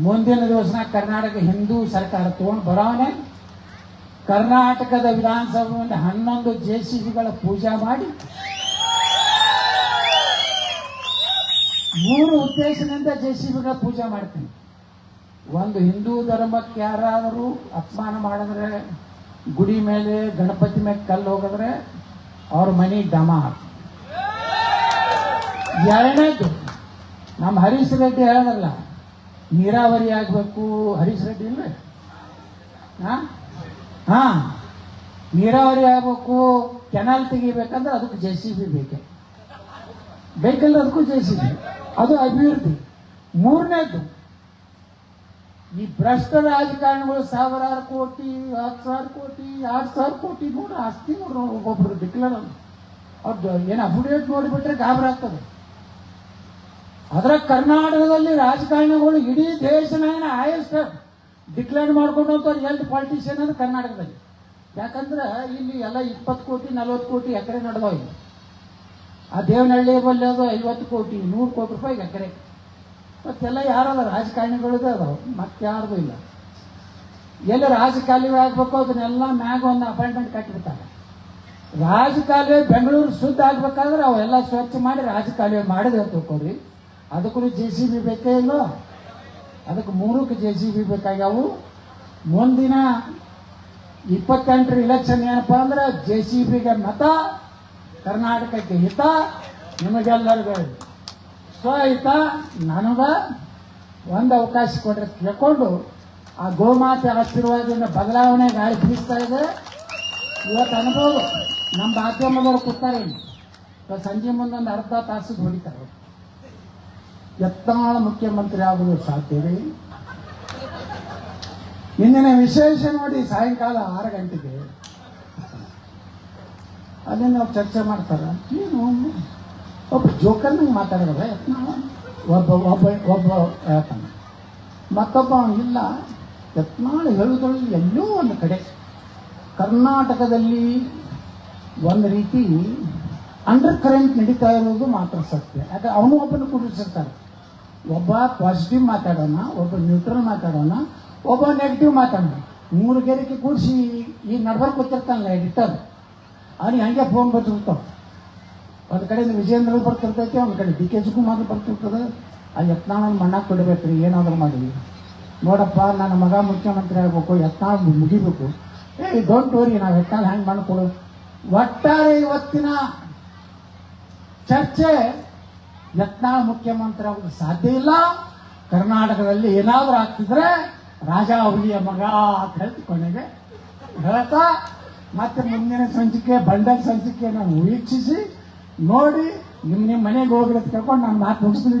Speaker 1: ಮುಂದಿನ ದಿವಸ ಕರ್ನಾಟಕ ಹಿಂದೂ ಸರ್ಕಾರ ತಗೊಂಡು ಬರೋವನೆ. ಕರ್ನಾಟಕದ ವಿಧಾನಸಭೆಯಲ್ಲಿ 11 JCBಗಳ ಪೂಜೆ ಮಾಡಿ 3 ಉದ್ದೇಶದಿಂದ JCBಗಳ ಪೂಜೆ ಮಾಡ್ತೀನಿ. ಒಂದು, ಹಿಂದೂ ಧರ್ಮಕ್ಕೆ ಯಾರಾದರೂ ಅಪಮಾನ ಮಾಡಿದ್ರೆ, ಗುಡಿ ಮೇಲೆ ಗಣಪತಿ ಮೇಲೆ ಕಲ್ಲು ಹೋಗಿದ್ರೆ ಅವ್ರ ಮನೆ ಡಮಾರ್. ಎರಡನೇದು, ನಮ್ಮ ಹರೀಶ್ ರೆಡ್ಡಿ ಹೇಳೋದಲ್ಲ, ನೀರಾವರಿ ಆಗಬೇಕು. ಹರೀಶ್ ರೆಡ್ಡಿ ಇಲ್ವೇ? ಹಾ, ನೀರಾವರಿ ಆಗಬೇಕು, ಕೆನಾಲ್ ತೆಗಿಬೇಕಂದ್ರೆ ಅದಕ್ಕೆ JCB ಬೇಕಲ್ಲ, ಅದಕ್ಕೂ JCB. ಅದು ಅಭಿವೃದ್ಧಿ. ಮೂರನೇದು, ಈ ಭ್ರಷ್ಟ ರಾಜಕಾರಣಿಗಳು 1000 ಕೋಟಿ 10,000 ಕೋಟಿ 2,000 ಕೋಟಿ ನೋಡಿ ಆಸ್ತಿ ನೋಡ್ರು ಒಬ್ಬೊಬ್ರು ಡಿಕ್ಲೇರ್ ಅವ್ರದ್ದು ಏನು ಅಫಿಡೇವಿಟ್ ನೋಡಿಬಿಟ್ರೆ ಗಾಬರಿ ಆಗ್ತದೆ. ಅದರ ಕರ್ನಾಟಕದಲ್ಲಿ ರಾಜಕಾರಣಿಗಳು ಇಡೀ ದೇಶನಾಗ ಹೈಯೆಸ್ಟ್ ಡಿಕ್ಲೇರ್ ಮಾಡ್ಕೊಂಡು ಹೋಗ್ತಾರೆ ಎಲ್ಡ್ ಪಾಲಿಟಿಷಿಯನ್ ಅಂದ್ರೆ ಕರ್ನಾಟಕದಲ್ಲಿ. ಯಾಕಂದ್ರೆ ಇಲ್ಲಿ ಎಲ್ಲ 20 ಕೋಟಿ 40 ಕೋಟಿ ಎಕರೆ ನಡೆದವ. ಇಲ್ಲಿ ಆ ದೇವನಹಳ್ಳಿ ಬಲ್ಲಿ ಅದು 50 ಕೋಟಿ 100 ಕೋಟಿ ರೂಪಾಯಿ ಎಕರೆ. ಮತ್ತೆಲ್ಲ ಯಾರಲ್ಲ ರಾಜಕಾರಣಿಗಳದೇ ಅದಾವ, ಮತ್ತೆ ಯಾರ್ದು ಇಲ್ಲ. ಎಲ್ಲಿ ರಾಜಕಾಲುವೆ ಆಗ್ಬೇಕು ಅದನ್ನೆಲ್ಲ ಮ್ಯಾಗ ಒಂದು ಅಪಾಯಿಂಟ್ಮೆಂಟ್ ಕಟ್ಟಿಬಿಡ್ತಾರೆ. ರಾಜಕಾಲುವೆ ಬೆಂಗಳೂರು ಶುದ್ಧ ಆಗ್ಬೇಕಾದ್ರೆ ಅವೆಲ್ಲ ಸ್ವಚ್ಛ ಮಾಡಿ ರಾಜಕಾಲುವೆ ಮಾಡಿದೆ ತಿಳ್ಕೊಡ್ರಿ. ಅದಕ್ಕೂ JCB ಬೇಕೇ ಇಲ್ಲೋ? ಅದಕ್ಕೆ 3ಕ್ಕೆ JCB ಬೇಕಾಗ್ಯಾವು. ಮುಂದಿನ 28ರ ಇಲೆಕ್ಷನ್ ಏನಪ್ಪಾ ಅಂದ್ರೆ JCBಗೆ ಮತ, ಕರ್ನಾಟಕಕ್ಕೆ ಹಿತ, ನಿಮಗೆಲ್ಲರಿಗೂ ಸ್ವಹಿತ. ನನಗ ಒಂದು ಅವಕಾಶ ಕೊಡ್ರೆ ಕೇಳ್ಕೊಂಡು ಆ ಗೋಮಾತೆ ಆಶೀರ್ವಾದದಿಂದ ಬದಲಾವಣೆ ಗಾಳಿ ಬೀಸ್ತಾ ಇದೆ. ಇವತ್ತು ಅನ್ಬೋದು ನಮ್ಮ ಮಾಧ್ಯಮದವರು ಕೂತಾರೆ ಇಲ್ಲಿ ಸಂಜೆ ಮುಂದೊಂದು ಅರ್ಧ ತಾಸು ಹೊಡಿತಾರೆ. ಯತ್ನಾಳ ಮುಖ್ಯಮಂತ್ರಿ ಆಗೋದು ಸಾಧ್ಯವೇ? ಇಂದಿನ ವಿಶೇಷ ನೋಡಿ, ಸಾಯಂಕಾಲ 6 ಗಂಟೆಗೆ ಅಲ್ಲಿ ನಾವು ಚರ್ಚೆ ಮಾಡ್ತಾರ. ಏನು ಒಬ್ಬ ಜೋಕರ್ನಂಗೆ ಮಾತಾಡೋದ ಯತ್ನಾಳ? ಒಬ್ಬ ಹೇಳ್ತಾನೆ, ಮತ್ತೊಬ್ಬ ಇಲ್ಲ. ಯತ್ನಾಳ ಹೇಳುವುದ್ರಲ್ಲಿ ಎಲ್ಲೋ ಒಂದು ಕಡೆ ಕರ್ನಾಟಕದಲ್ಲಿ ಒಂದು ರೀತಿ ಅಂಡರ್ ಕರೆಂಟ್ ನಡೀತಾ ಇರೋದು ಮಾತ್ರ ಸತ್ಯ. ಯಾಕೆ ಅವನು ಒಬ್ಬನು ಕೂಡಿಸಿರ್ತಾರೆ. ಒಬ್ಬ ಪಾಸಿಟಿವ್ ಮಾತಾಡೋಣ, ಒಬ್ಬ ನ್ಯೂಟ್ರಲ್ ಮಾತಾಡೋಣ, ಒಬ್ಬ ನೆಗೆಟಿವ್ ಮಾತಾಡೋಣ. 3 ಗೆರೆಗೆ ಕೂಡಿಸಿ ಈ ನಡ್ಬರ್ಕ್ ಗೊತ್ತಿರ್ತಾನಲ್ಲ ಎಡಿಟರ್, ಅವನಿಗೆ ಹಂಗೆ ಫೋನ್ ಬರ್ತಿರ್ತಾವ. ಒಂದು ಕಡೆಯಿಂದ ವಿಜೇಂದ್ರ ಬರ್ತಿರ್ತೈತಿ, ಒಂದು ಕಡೆ DK ಶಿವಕುಮಾರ್ ಬರ್ತಿರ್ತದೆ. ಆ ಯತ್ನಾಳನ ಮಣ್ಣಾಕ್ ಕೊಡಬೇಕ್ರಿ, ಏನಾದರೂ ಮಾಡಿ. ನೋಡಪ್ಪ, ನನ್ನ ಮಗ ಮುಖ್ಯಮಂತ್ರಿ ಆಗಬೇಕು, ಯತ್ನಾಳ್ ಮುಗಿಬೇಕು. ಡೋಂಟ್ ವರಿ, ನಾವು ಯತ್ನಾಳ್ ಹ್ಯಾಂಗ್ ಮಾಡಿಕೊಡು. ಒಟ್ಟಾರೆ ಇವತ್ತಿನ ಚರ್ಚೆ ಯತ್ನಾಳ್ ಮುಖ್ಯಮಂತ್ರಿ ಆಗೋದು ಸಾಧ್ಯ ಇಲ್ಲ. ಕರ್ನಾಟಕದಲ್ಲಿ ಏನಾದರೂ ಆಗ್ತಿದ್ರೆ ರಾಜ ಹುಲಿಯ ಮಗ ಅಂತ ಹೇಳ್ತಿ ಕೊನೆಗೆ ಹೇಳ್ತಾ, ಮತ್ತೆ ಮುಂದಿನ ಸಂಚಿಕೆ ಬಂಡಲ್ ಸಂಚಿಕೆ ನಾನು ವೀಕ್ಷಿಸಿ ನೋಡಿ ನಿಮ್ಮ ಮನೆಗೆ ಹೋಗಿರೋದು ಕೇಳ್ಕೊಂಡು ನಾನು ಮಾತು ಮುಗಿಸ್ತೀನಿ.